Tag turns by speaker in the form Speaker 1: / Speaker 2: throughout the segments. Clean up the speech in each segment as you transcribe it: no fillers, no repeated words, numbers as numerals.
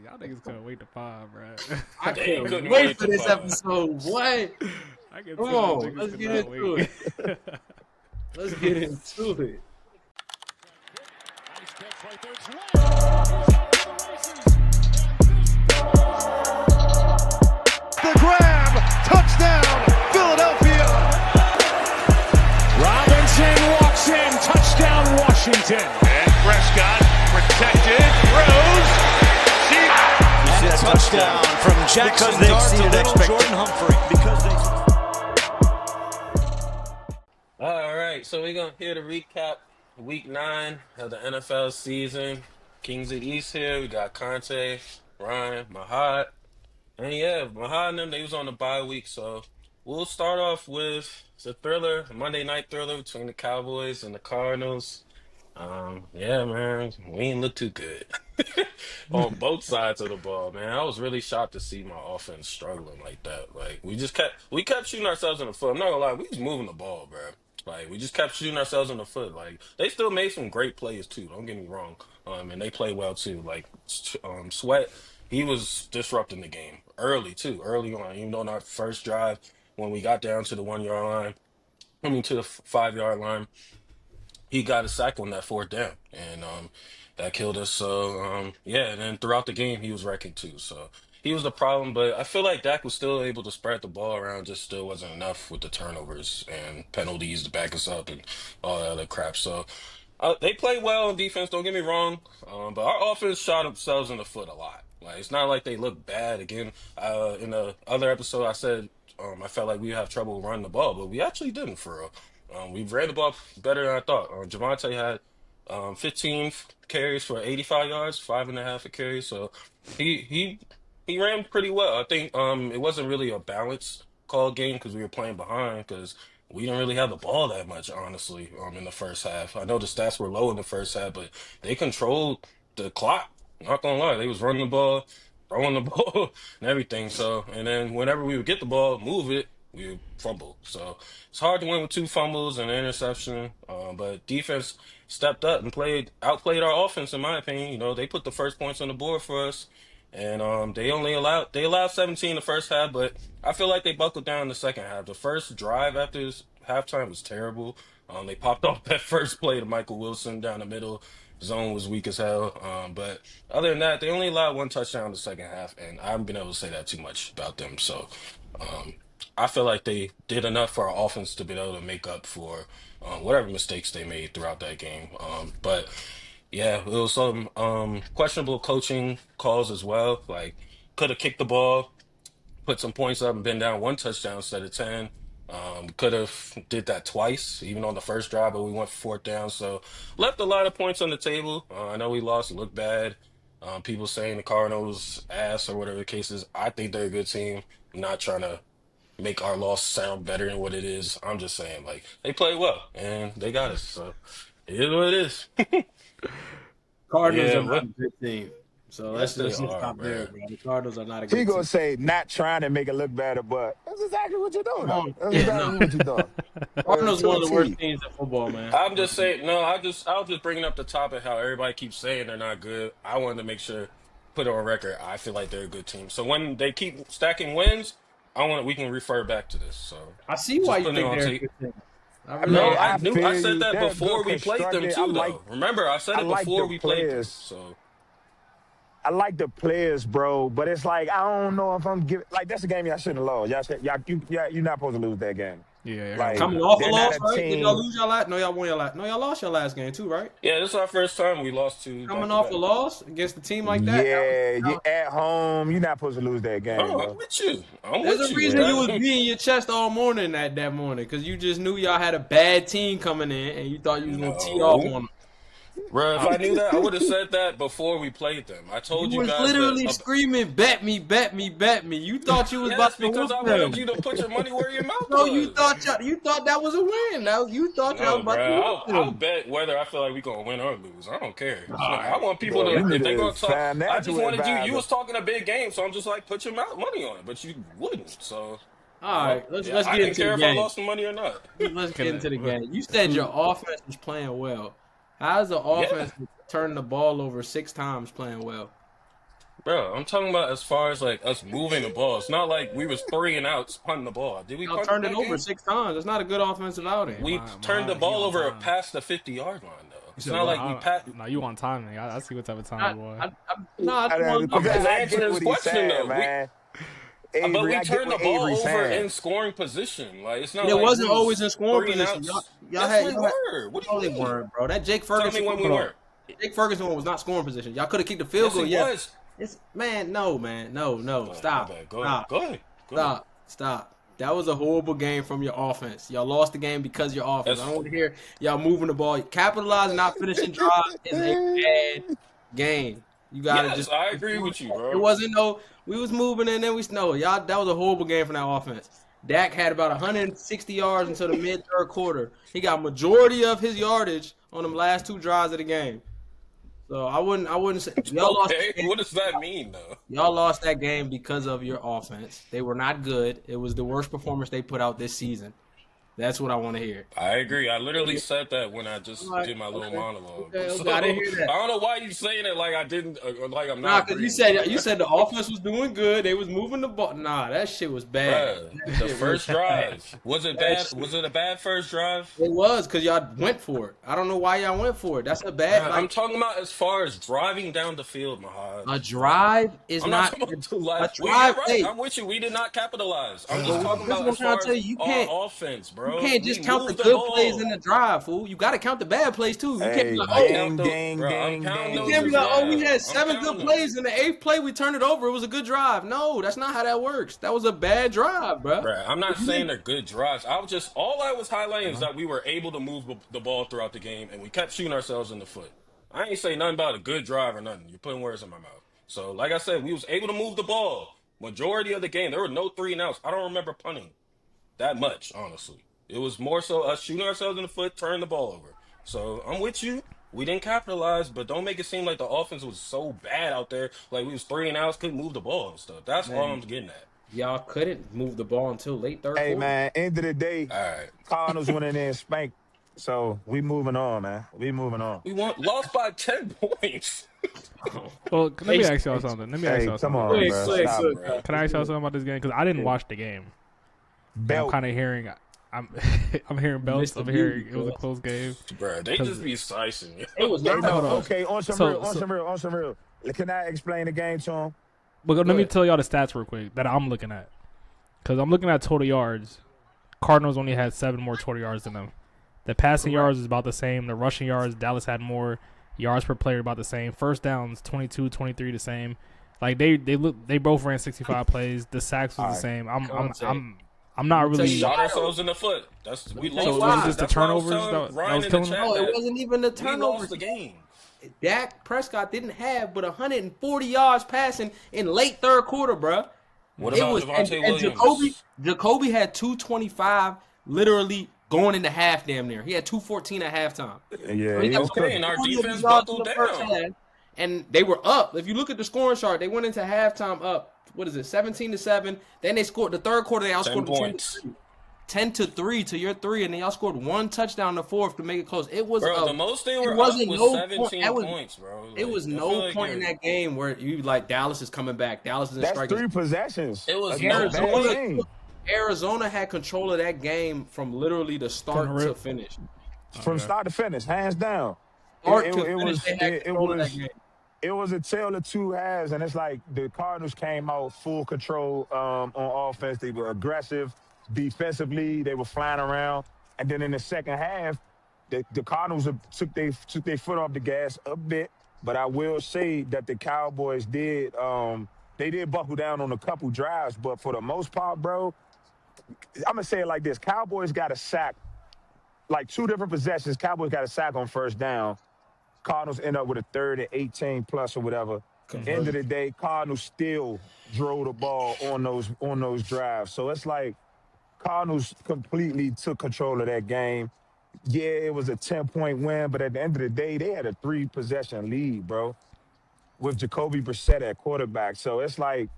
Speaker 1: Y'all niggas couldn't wait to 5, bro.
Speaker 2: I
Speaker 3: They
Speaker 2: can't
Speaker 3: couldn't
Speaker 2: wait
Speaker 3: wait
Speaker 2: for
Speaker 3: to
Speaker 2: this
Speaker 3: find.
Speaker 2: episode, boy.
Speaker 1: I can
Speaker 2: Come
Speaker 1: tell
Speaker 2: on,
Speaker 1: niggas
Speaker 2: let's
Speaker 1: could
Speaker 2: get
Speaker 1: not
Speaker 2: into
Speaker 1: wait.
Speaker 2: it. Let's get into it.
Speaker 4: Nice catch right there. It's
Speaker 5: The grab, touchdown, Philadelphia.
Speaker 4: Robinson walks in, touchdown Washington.
Speaker 5: And Prescott protected, throws.
Speaker 6: And a touchdown from Jackson Dart to little Jordan Humphrey.
Speaker 3: All right, so we're gonna hear the recap week 9 of the NFL season. Kings of the East here. We got Conte, Ryan, Mahad. And yeah, Mahad and them, they was on the bye week, so we'll start off with the thriller, a Monday night thriller between the Cowboys and the Cardinals. Yeah, man, we ain't look too good on both sides of the ball, man. I was really shocked to see my offense struggling like that. Like we kept shooting ourselves in the foot. I'm not gonna lie, we was moving the ball, bro. Like we just kept shooting ourselves in the foot. Like they still made some great plays too. Don't get me wrong. And they played well too. Like Sweat, he was disrupting the game early too, early on. Even on our first drive when we got down to the 1 yard line, to the 5 yard line, he got a sack on that fourth down, and that killed us. So yeah, and then throughout the game, he was wrecking too. So he was the problem, but I feel like Dak was still able to spread the ball around. Just still wasn't enough with the turnovers and penalties to back us up and all that other crap. So they played well on defense. Don't get me wrong, but our offense shot themselves in the foot a lot. Like it's not like they look bad. Again, in the other episode, I said I felt like we have trouble running the ball, but we actually didn't for real. We ran the ball better than I thought. Javante had 15 carries for 85 yards, 5.5 a carry. So he ran pretty well. I think it wasn't really a balanced call game because we were playing behind because we didn't really have the ball that much, honestly, in the first half. I know the stats were low in the first half, but they controlled the clock. Not gonna lie, they was running the ball, throwing the ball, and everything. So, and then whenever we would get the ball, move it, we would fumble. So it's hard to win with 2 fumbles and an interception. But defense stepped up and outplayed our offense, in my opinion. You know, they put the first points on the board for us. And they allowed 17 the first half, but I feel like they buckled down in the second half. The first drive after halftime was terrible. They popped off that first play to Michael Wilson down the middle. Zone was weak as hell. But other than that, they only allowed 1 touchdown in the second half, and I haven't been able to say that too much about them. So I feel like they did enough for our offense to be able to make up for whatever mistakes they made throughout that game. But yeah, it was some questionable coaching calls as well. Like, could have kicked the ball, put some points up, and been down 1 touchdown instead of 10. Could have did that twice, even on the first drive, but we went for fourth down. So left a lot of points on the table. I know we lost, it looked bad. People saying the Cardinals ass or whatever the case is. I think they're a good team. I'm not trying to make our loss sound better than what it is. I'm just saying, like, they played well and they got us. So it is what it is.
Speaker 2: Cardinals
Speaker 3: Yeah,
Speaker 2: are not
Speaker 3: what?
Speaker 2: a good team. So
Speaker 3: Yes,
Speaker 2: let's
Speaker 3: they
Speaker 2: just
Speaker 3: are,
Speaker 2: stop there,
Speaker 3: bro.
Speaker 2: bro. The Cardinals are not a
Speaker 7: He
Speaker 2: good
Speaker 7: gonna
Speaker 2: team.
Speaker 7: say not trying to make it look better, but that's exactly what you're doing.
Speaker 2: Come on.
Speaker 7: That's
Speaker 2: Yeah,
Speaker 7: exactly
Speaker 2: no.
Speaker 7: what you're doing.
Speaker 2: Cardinals
Speaker 7: To
Speaker 2: one of
Speaker 7: a
Speaker 2: the worst
Speaker 7: T.
Speaker 2: teams in football, man.
Speaker 3: I'm just saying, no, I was just bringing up the topic how everybody keeps saying they're not good. I wanted to make sure, put it on record, I feel like they're a good team. So when they keep stacking wins, we can refer back to this. So
Speaker 2: I see why
Speaker 3: just
Speaker 2: you
Speaker 3: putting it
Speaker 2: think
Speaker 3: on
Speaker 2: they're a
Speaker 3: tape.
Speaker 2: good team. I
Speaker 7: I
Speaker 2: really
Speaker 3: No,
Speaker 7: mean,
Speaker 2: do.
Speaker 3: I
Speaker 7: I
Speaker 3: knew I
Speaker 7: feel
Speaker 3: said
Speaker 7: you.
Speaker 3: that
Speaker 7: They're
Speaker 3: before
Speaker 7: good
Speaker 3: we played them
Speaker 7: constructed.
Speaker 3: too, though. Remember, I said it before we played them.
Speaker 7: Players.
Speaker 3: So
Speaker 7: I like the players, bro, but it's like I don't know if I'm giving. Like that's a game y'all shouldn't have lost. You're not supposed to lose that game.
Speaker 1: Yeah,
Speaker 7: Like
Speaker 2: Coming off a
Speaker 7: they're not
Speaker 2: loss,
Speaker 7: a
Speaker 2: right? Did y'all
Speaker 7: team.
Speaker 2: lose your last? No, y'all won your last. No, y'all lost your last game too, right?
Speaker 3: yeah, this is our first time we lost to back
Speaker 2: Coming
Speaker 3: to
Speaker 2: off
Speaker 3: back.
Speaker 2: a loss against a team like that.
Speaker 7: Yeah, you're at home. You're not supposed to lose that game,
Speaker 3: Oh, I'm
Speaker 7: bro.
Speaker 3: with you. I'm
Speaker 2: There's
Speaker 3: with
Speaker 2: a
Speaker 3: you.
Speaker 2: reason you was
Speaker 3: That-
Speaker 2: beating your chest all morning that morning because you just knew y'all had a bad team coming in and you thought you was gonna tee off
Speaker 3: No.
Speaker 2: on them.
Speaker 3: Bro, if I knew that, I would have said that before we played them. I told
Speaker 2: You
Speaker 3: you
Speaker 2: was
Speaker 3: guys
Speaker 2: literally
Speaker 3: that.
Speaker 2: screaming, "Bet me, bet me, bet me." You thought you was
Speaker 3: Yes,
Speaker 2: about to
Speaker 3: because
Speaker 2: whoop
Speaker 3: I
Speaker 2: them.
Speaker 3: wanted you to put your money where your mouth
Speaker 2: No,
Speaker 3: was.
Speaker 2: you thought that was a win. You thought y'all was
Speaker 3: No,
Speaker 2: about
Speaker 3: bro.
Speaker 2: to whoop
Speaker 3: I'll
Speaker 2: them.
Speaker 3: bet whether I feel like we gonna win or lose. I don't care.
Speaker 2: All
Speaker 3: I
Speaker 2: right.
Speaker 3: want people
Speaker 7: Bro, you
Speaker 3: to,
Speaker 7: need
Speaker 3: if they
Speaker 7: a
Speaker 3: gonna talk. I just
Speaker 7: financial
Speaker 3: wanted you. You
Speaker 7: advisor.
Speaker 3: was talking a big game, so I'm just like, put your money on it, but you wouldn't. So
Speaker 2: All right, let's
Speaker 3: I
Speaker 2: get
Speaker 3: didn't
Speaker 2: into
Speaker 3: care
Speaker 2: the
Speaker 3: if I
Speaker 2: game.
Speaker 3: lost some money or not.
Speaker 2: Let's get into the game. You said your offense was playing well. How's the offense turning the ball over 6 times playing well?
Speaker 3: Bro, I'm talking about as far as like us moving the ball. It's not like we was 3 and outs punting the ball. Did we
Speaker 2: Y'all
Speaker 3: punt
Speaker 2: turned it
Speaker 3: that
Speaker 2: over
Speaker 3: game?
Speaker 2: 6 times. It's not a good offensive outing.
Speaker 3: We
Speaker 1: My
Speaker 3: turned the
Speaker 1: he
Speaker 3: ball
Speaker 1: on
Speaker 3: over
Speaker 1: time.
Speaker 3: past the 50-yard line, though.
Speaker 1: You
Speaker 3: It's
Speaker 1: said
Speaker 3: not
Speaker 1: what?
Speaker 3: like we pat.
Speaker 1: No, you on timing. I see what type of time, boy.
Speaker 2: No, I just want
Speaker 3: I'm
Speaker 2: to
Speaker 3: just
Speaker 7: I
Speaker 3: answering
Speaker 7: get
Speaker 3: his
Speaker 7: what he's
Speaker 3: question
Speaker 7: saying,
Speaker 3: though.
Speaker 7: man.
Speaker 3: But
Speaker 7: Avery,
Speaker 3: we
Speaker 7: I get
Speaker 3: turned the
Speaker 7: what
Speaker 3: ball
Speaker 7: Avery's
Speaker 3: over
Speaker 7: saying.
Speaker 3: in scoring position. Like it's not
Speaker 2: It
Speaker 3: like we
Speaker 2: wasn't always in
Speaker 3: was
Speaker 2: scoring
Speaker 3: three and
Speaker 2: position.
Speaker 3: outs.
Speaker 2: Y'all
Speaker 3: Yes, we
Speaker 2: y'all had,
Speaker 3: were. What do
Speaker 2: no,
Speaker 3: you
Speaker 2: they
Speaker 3: mean?
Speaker 2: weren't, bro. That Jake
Speaker 3: Tell
Speaker 2: Ferguson.
Speaker 3: me when we
Speaker 1: Hold on.
Speaker 3: weren't.
Speaker 2: Jake Ferguson one was not scoring position. Y'all could have kicked the field
Speaker 3: Yes,
Speaker 2: goal.
Speaker 3: he
Speaker 2: Yes.
Speaker 3: was.
Speaker 2: No,
Speaker 3: My
Speaker 2: Stop.
Speaker 3: bad. Go ahead.
Speaker 2: Stop.
Speaker 3: Go ahead. Go ahead.
Speaker 2: Stop. That was a horrible game from your offense. Y'all lost the game because of your offense. I
Speaker 3: That's
Speaker 2: don't want to hear y'all moving the ball. Capitalizing, not finishing drives is a bad game. You gotta
Speaker 3: yes,
Speaker 2: just.
Speaker 3: I agree with you,
Speaker 2: It
Speaker 3: bro.
Speaker 2: wasn't no. We was moving and then we snow. Y'all. That was a horrible game from that offense. Dak had about 160 yards until the mid third quarter. He got majority of his yardage on them last two drives of the game. So I wouldn't say y'all lost
Speaker 3: Okay,
Speaker 2: that game.
Speaker 3: what does that mean though?
Speaker 2: Y'all lost that game because of your offense. They were not good. It was the worst performance they put out this season. That's what I want to hear.
Speaker 3: I agree. I literally said that when I
Speaker 2: All
Speaker 3: just
Speaker 2: right,
Speaker 3: did my little
Speaker 2: okay,
Speaker 3: monologue. So
Speaker 2: okay. I didn't hear
Speaker 3: I
Speaker 2: that.
Speaker 3: don't know why you saying it like I didn't, like I'm
Speaker 2: Nah,
Speaker 3: not
Speaker 2: because you
Speaker 3: agreeing with
Speaker 2: said
Speaker 3: you.
Speaker 2: the offense was doing good. They was moving the ball. Nah, that shit was bad.
Speaker 3: Bruh,
Speaker 2: That
Speaker 3: the
Speaker 2: shit was
Speaker 3: first
Speaker 2: bad.
Speaker 3: drive was it
Speaker 2: That
Speaker 3: bad?
Speaker 2: shit.
Speaker 3: Was it a bad first drive?
Speaker 2: It was because y'all went for it. I don't know why y'all went for it. That's a bad
Speaker 3: Bruh, I'm
Speaker 2: like
Speaker 3: talking about as far as driving down the field, Mahad.
Speaker 2: a
Speaker 3: Like,
Speaker 2: drive is
Speaker 3: I'm not
Speaker 2: not
Speaker 3: talking about the
Speaker 2: a
Speaker 3: last. You're
Speaker 2: drive.
Speaker 3: right.
Speaker 2: Hey,
Speaker 3: I'm with you. We did not capitalize. I'm just
Speaker 2: well,
Speaker 3: talking
Speaker 2: this is
Speaker 3: about
Speaker 2: what I'm
Speaker 3: as
Speaker 2: trying
Speaker 3: far
Speaker 2: to tell
Speaker 3: as
Speaker 2: you.
Speaker 3: our offense,
Speaker 2: You
Speaker 3: bro.
Speaker 2: can't
Speaker 3: We
Speaker 2: just count the
Speaker 3: moved the
Speaker 2: good plays in
Speaker 3: ball.
Speaker 2: the drive, fool. You got to count the bad plays too. You can't be
Speaker 7: Hey,
Speaker 2: like,
Speaker 3: I
Speaker 2: oh,
Speaker 3: count
Speaker 7: ding,
Speaker 3: the,
Speaker 7: ding,
Speaker 3: bro. I'm
Speaker 7: ding,
Speaker 3: counting
Speaker 2: you
Speaker 3: those
Speaker 2: can't be
Speaker 3: as
Speaker 2: like, oh, we
Speaker 3: well.
Speaker 2: had
Speaker 3: I'm
Speaker 2: 7 good
Speaker 3: counting them.
Speaker 2: plays in the 8th play. We turned it over. It was a good drive. No, that's not how that works. That was a bad drive, bro.
Speaker 3: Bruh, I'm not saying they're good drives. All I was highlighting is that we were able to move the ball throughout the game and we kept shooting ourselves in the foot. I ain't say nothing about a good drive or nothing. You're putting words in my mouth. So, like I said, we was able to move the ball. Majority of the game, there were no 3 and outs. I don't remember punting that much, honestly. It was more so us shooting ourselves in the foot, turn the ball over. So, I'm with you. We didn't capitalize, but don't make it seem like the offense was so bad out there. Like we was 3 and outs, couldn't move the ball and stuff. That's all I'm
Speaker 2: Man,
Speaker 3: getting at.
Speaker 2: y'all couldn't move the ball until late third
Speaker 7: Hey,
Speaker 2: quarter.
Speaker 7: man, end of the day,
Speaker 3: All right.
Speaker 7: Cardinals went in there and spanked. So we moving on, man. We moving on.
Speaker 3: We lost by 10 points.
Speaker 1: Well, let me ask y'all something. Let me ask
Speaker 7: Hey,
Speaker 1: y'all
Speaker 7: come
Speaker 1: something.
Speaker 2: Go
Speaker 7: on,
Speaker 2: ahead,
Speaker 7: bro.
Speaker 2: go ahead,
Speaker 7: Stop
Speaker 2: go
Speaker 7: it.
Speaker 2: ahead,
Speaker 3: Bruh.
Speaker 1: Can I ask y'all something about this game? Because I didn't watch the game, and I'm
Speaker 7: Belt.
Speaker 1: kind of hearing. I'm I'm hearing belts.
Speaker 2: Missed the
Speaker 1: I'm hearing
Speaker 2: beauty,
Speaker 1: it was a
Speaker 2: bro.
Speaker 1: close game.
Speaker 3: Bruh, they just be slicing me.
Speaker 2: It was
Speaker 7: Hey,
Speaker 2: not.
Speaker 7: no,
Speaker 1: Hold on.
Speaker 7: okay, on some
Speaker 1: So-
Speaker 7: real, on
Speaker 1: so-
Speaker 7: some real, on some real. Can I explain the game to him?
Speaker 1: But let me
Speaker 2: ahead.
Speaker 1: tell y'all the stats real quick that I'm looking at. Because I'm looking at total yards. Cardinals only had 7 more total yards than them. The passing yards is about the same. The rushing yards, Dallas had more. Yards per player about the same. First downs, 22, 23 the same. Like they both ran 65 plays. The sacks was the same. I'm not
Speaker 2: Let me tell
Speaker 1: really.
Speaker 2: you
Speaker 3: Shot
Speaker 2: why,
Speaker 3: ourselves in the foot. We
Speaker 2: me tell you
Speaker 3: lost.
Speaker 2: why.
Speaker 1: Was this the
Speaker 3: That's why I was
Speaker 1: turnovers
Speaker 3: telling
Speaker 1: that
Speaker 3: Ryan
Speaker 1: was
Speaker 3: in the
Speaker 1: killing
Speaker 3: chat
Speaker 1: them?
Speaker 2: No, it
Speaker 3: that
Speaker 2: wasn't even the
Speaker 3: we
Speaker 2: turnover.
Speaker 3: lost the game.
Speaker 2: Dak Prescott didn't have but 140 yards passing in late third quarter, bro.
Speaker 3: What
Speaker 2: It
Speaker 3: about
Speaker 2: was and
Speaker 3: Devontae Williams?
Speaker 2: Jacoby had 225 literally going into half damn near. He had 214 at halftime. So
Speaker 7: Yeah,
Speaker 2: he
Speaker 7: he
Speaker 2: got
Speaker 7: was
Speaker 3: Okay,
Speaker 7: cooking.
Speaker 3: and our
Speaker 2: majority of his
Speaker 3: defense
Speaker 2: yards in
Speaker 3: buckled
Speaker 2: the first
Speaker 3: down.
Speaker 2: half, and they were up. If you look at the scoring chart, they went into halftime up. What is it, 17-7? Then they scored the third quarter. They
Speaker 3: 10
Speaker 2: outscored them 10 to
Speaker 3: points.
Speaker 2: 3. 10-3 to your 3, and then y'all scored one touchdown in the fourth to make it close. It was
Speaker 3: Bro,
Speaker 2: a.
Speaker 3: the most they
Speaker 2: It
Speaker 3: were up
Speaker 2: wasn't
Speaker 3: was
Speaker 2: no point.
Speaker 3: 17
Speaker 2: That was.
Speaker 3: points, bro.
Speaker 2: It
Speaker 3: Like,
Speaker 2: was
Speaker 3: I feel
Speaker 2: no
Speaker 3: like
Speaker 2: point in that game where you like Dallas is coming back. Dallas is in
Speaker 7: That's
Speaker 2: striking.
Speaker 7: 3 possessions
Speaker 3: it was
Speaker 7: against a
Speaker 3: no
Speaker 7: bad
Speaker 2: Arizona,
Speaker 3: point.
Speaker 7: team.
Speaker 2: Arizona had control of that game from literally the
Speaker 1: From the
Speaker 2: start to
Speaker 1: rip.
Speaker 2: finish.
Speaker 7: From
Speaker 1: Okay.
Speaker 7: start to finish, hands down.
Speaker 2: Start to finish, they had
Speaker 7: It
Speaker 2: control of that game.
Speaker 7: it was a tale of two halves, and it's like the Cardinals came out full control on offense. They were aggressive defensively. They were flying around, and then in the second half, the Cardinals took their foot off the gas a bit. But I will say that the Cowboys did they did buckle down on a couple drives, but for the most part, bro, I'm gonna say it like this: Cowboys got a sack, like 2 different possessions. Cowboys got a sack on first down. Cardinals end up with a third and 18 plus or whatever. End of the day, Cardinals still drove the ball on those drives. So it's like Cardinals completely took control of that game. Yeah, it was a 10-point win, but at the end of the day, they had a 3-possession lead, bro, with Jacoby Brissett at quarterback. So it's like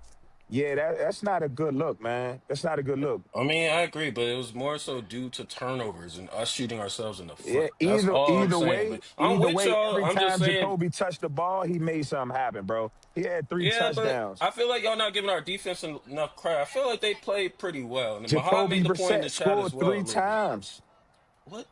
Speaker 7: Yeah, that's not a good look, man. That's not a good look.
Speaker 3: I mean, I agree, but it was more so due to turnovers and us shooting ourselves in the
Speaker 7: Yeah,
Speaker 3: foot. That's all I'm saying. But I'm
Speaker 7: either
Speaker 3: with
Speaker 7: way,
Speaker 3: y'all.
Speaker 7: every
Speaker 3: I'm just
Speaker 7: time
Speaker 3: saying,
Speaker 7: Jacoby touched the ball, he made something happen, bro. He had three
Speaker 3: yeah, but
Speaker 7: touchdowns.
Speaker 3: I feel like y'all not giving our defense enough credit. I feel like they played pretty well. And Mahad
Speaker 7: Jacoby
Speaker 3: made the point in
Speaker 7: Brissett
Speaker 3: the chat as
Speaker 7: scored
Speaker 3: well a
Speaker 7: three
Speaker 3: little bit.
Speaker 7: times.
Speaker 3: Bro,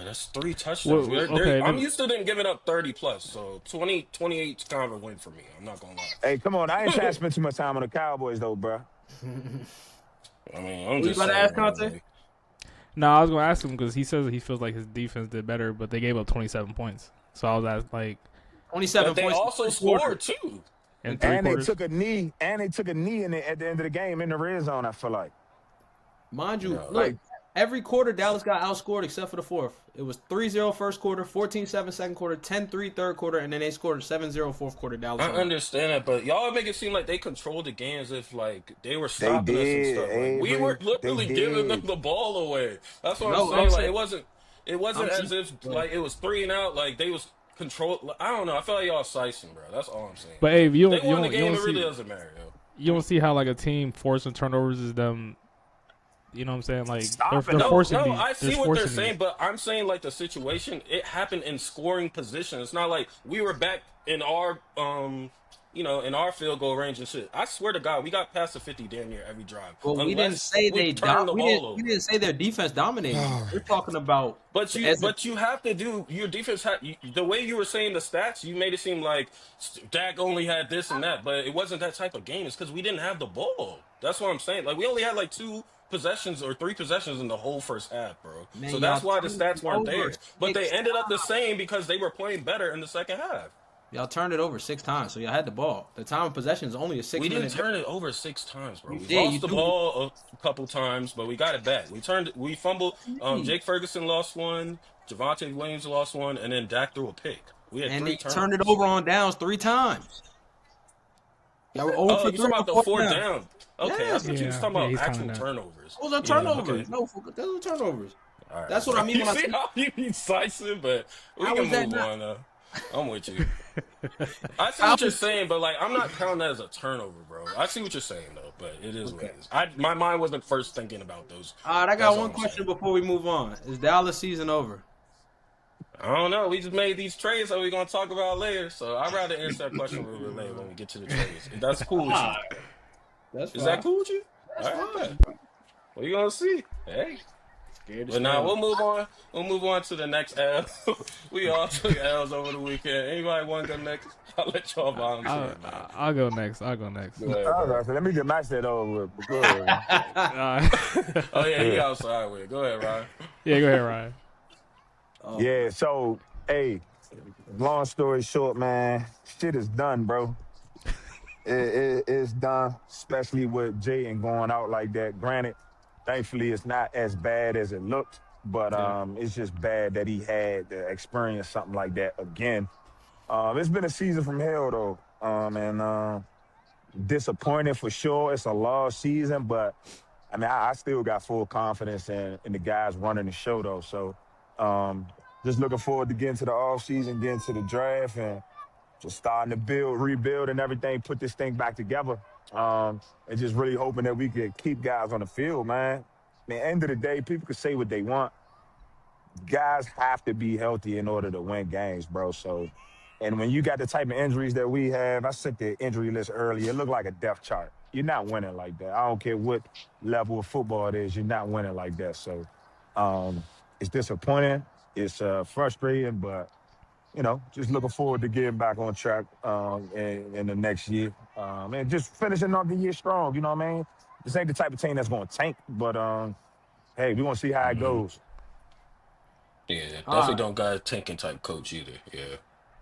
Speaker 3: that's 3 touchdowns.
Speaker 1: Well, okay,
Speaker 3: I'm
Speaker 1: then
Speaker 3: used to them giving up 30 plus, so 20, 28 is kind of a win for me. I'm not gonna
Speaker 7: Hey, come on. I ain't trying to
Speaker 3: lie.
Speaker 7: spend too much time on the Cowboys, though, bro.
Speaker 3: I mean, I'm
Speaker 2: What you
Speaker 3: just
Speaker 2: about to ask,
Speaker 3: saying, man.
Speaker 2: Conte?
Speaker 3: Like,
Speaker 1: no, I was gonna ask him because he says he feels like his defense did better, but they gave up 27 points. So I was asked like
Speaker 2: 27
Speaker 3: but they
Speaker 2: points.
Speaker 3: also scored too.
Speaker 1: in three
Speaker 7: And they
Speaker 1: quarters.
Speaker 7: took a knee. And they took a knee at the end of the game in the red zone, I feel like.
Speaker 2: Mind you,
Speaker 3: No.
Speaker 2: look, every quarter Dallas got outscored except for the fourth. It was 3-0 first quarter, 14-7 second quarter, 10-3 third quarter, and then they scored 7-0 fourth quarter. Dallas.
Speaker 3: I understand that, but y'all make it seem like they controlled the game as if like they were
Speaker 7: They
Speaker 3: stopping us and
Speaker 7: did,
Speaker 3: stuff. Like we were
Speaker 7: Avery. They
Speaker 3: literally giving them
Speaker 7: did.
Speaker 3: the ball away. That's what I'm
Speaker 2: No, I'm
Speaker 3: saying. Like
Speaker 2: saying,
Speaker 3: it wasn't
Speaker 2: I'm
Speaker 3: as if
Speaker 2: saying,
Speaker 3: like it was 3-and-out. Like they was controlled. I don't know. I feel like y'all slicing, bro. That's all I'm saying.
Speaker 1: But hey, you
Speaker 3: They
Speaker 1: don't you
Speaker 3: won the
Speaker 1: don't you
Speaker 3: game.
Speaker 1: don't
Speaker 3: It really
Speaker 1: see
Speaker 3: doesn't matter, yo.
Speaker 1: you don't see how like a team forcing turnovers is them. You know what I'm saying? Like
Speaker 7: Stop it.
Speaker 1: they're
Speaker 3: No,
Speaker 1: forcing
Speaker 3: no,
Speaker 1: these.
Speaker 3: I see what they're
Speaker 1: forcing
Speaker 3: saying,
Speaker 1: these.
Speaker 3: but I'm saying like the situation, it happened in scoring position. It's not like we were back in our in our field goal range and shit. I swear to God, we got past the 50 damn near every drive.
Speaker 2: well, we didn't
Speaker 3: Unless
Speaker 2: say
Speaker 3: we
Speaker 2: they
Speaker 3: turned the ball
Speaker 2: we
Speaker 3: over.
Speaker 2: didn't say their defense dominated you. We're talking about as a
Speaker 3: But you have to do your defense. The way you were saying the stats, you made it seem like Dak only had this and that, but it wasn't that type of game. It's because we didn't have the ball. That's what I'm saying. Like we only had like 2 possessions or 3 possessions in the whole first half, bro.
Speaker 2: man,
Speaker 3: So
Speaker 2: y'all
Speaker 3: that's why the
Speaker 2: turned it
Speaker 3: stats weren't
Speaker 2: over
Speaker 3: there. But they
Speaker 2: 6
Speaker 3: ended up the
Speaker 2: times.
Speaker 3: same because they were playing better in the second half.
Speaker 2: Y'all turned it over 6 times, so y'all had the ball. The time of possession is only a
Speaker 3: We didn't
Speaker 2: 6-minute.
Speaker 3: turn it over 6 times, bro.
Speaker 2: You
Speaker 3: We
Speaker 2: did.
Speaker 3: lost the ball a couple times, but we got it back. We fumbled. Jake Ferguson lost one, Javonte Williams lost one, and then Dak threw a pick. We had
Speaker 2: And
Speaker 3: three
Speaker 2: they
Speaker 3: turnovers.
Speaker 2: turned it over on downs 3 times. Y'all were 0
Speaker 3: Oh,
Speaker 2: for
Speaker 3: you
Speaker 2: 3
Speaker 3: talking
Speaker 2: on
Speaker 3: about the
Speaker 2: 4th
Speaker 3: fourth
Speaker 2: down.
Speaker 3: down? Okay, I
Speaker 2: Yeah.
Speaker 3: thought you was
Speaker 1: Yeah,
Speaker 3: talking
Speaker 1: yeah,
Speaker 3: about
Speaker 1: he's
Speaker 3: actual
Speaker 1: counting that.
Speaker 3: turnovers.
Speaker 2: Those are
Speaker 3: Yeah,
Speaker 2: turnovers.
Speaker 3: okay.
Speaker 2: No, those are turnovers.
Speaker 3: All right.
Speaker 2: That's what I mean
Speaker 3: You
Speaker 2: when I
Speaker 3: see
Speaker 2: say.
Speaker 3: how you be slicing, but we
Speaker 2: How
Speaker 3: can
Speaker 2: is that
Speaker 3: move
Speaker 2: not?
Speaker 3: on. I'm with you. I see
Speaker 2: How
Speaker 3: what you're
Speaker 2: is,
Speaker 3: saying, but like I'm not counting that as a turnover, bro. I see what you're saying though, but it is what
Speaker 2: okay.
Speaker 3: it is. My mind wasn't first thinking about those.
Speaker 2: All right, I
Speaker 3: That's
Speaker 2: got
Speaker 3: all
Speaker 2: one
Speaker 3: I'm
Speaker 2: question
Speaker 3: saying.
Speaker 2: before we move on. Is Dallas season over?
Speaker 3: I don't know. We just made these trades that we're gonna talk about later. So I'd rather answer that question a little bit later when we get to the trades. If that's cool with you.
Speaker 2: That's
Speaker 3: Is that
Speaker 2: fine.
Speaker 3: cool with you?
Speaker 2: That's
Speaker 3: All right,
Speaker 2: fine.
Speaker 3: bet. What you gonna see? Hey.
Speaker 2: Scared to
Speaker 3: But now
Speaker 2: smell.
Speaker 3: we'll move on. We'll move on to the next L. We all took L's over the weekend. Anybody want to go next? I'll let y'all volunteer, man.
Speaker 1: I'll go next. I'll go next.
Speaker 3: Go ahead,
Speaker 7: All
Speaker 3: bro.
Speaker 7: right, so let me get my shit over with. But go ahead, man.
Speaker 1: Uh,
Speaker 3: Oh yeah, he
Speaker 7: Yeah.
Speaker 3: outside with it. Go ahead, Ryan.
Speaker 1: yeah, go ahead, Ryan.
Speaker 2: Oh,
Speaker 7: Yeah, so, hey, long story short, man, shit is done, bro. It's done, especially with Jayden going out like that. Granted, thankfully, it's not as bad as it looked, but
Speaker 1: Yeah.
Speaker 7: it's just bad that he had to experience something like that again. It's been a season from hell, though, and disappointing for sure. It's a lost season, but I mean, I still got full confidence in the guys running the show, though. So, just looking forward to getting to the offseason, getting to the draft, and just starting to rebuild, and everything, put this thing back together. And just really hoping that we could keep guys on the field, man. At the end of the day, people can say what they want. Guys have to be healthy in order to win games, bro. So, and when you got the type of injuries that we have, I sent the injury list earlier. It looked like a depth chart. You're not winning like that. I don't care what level of football it is. You're not winning like that. So, it's disappointing. It's frustrating, but just looking forward to getting back on track in the next year, and just finishing off the year strong. You know what I mean? This ain't the type of team that's going to tank, but hey, we want to see how it
Speaker 3: Hmm.
Speaker 7: goes.
Speaker 3: Yeah,
Speaker 2: all
Speaker 3: definitely
Speaker 2: right.
Speaker 3: don't got a tanking type coach either. Yeah.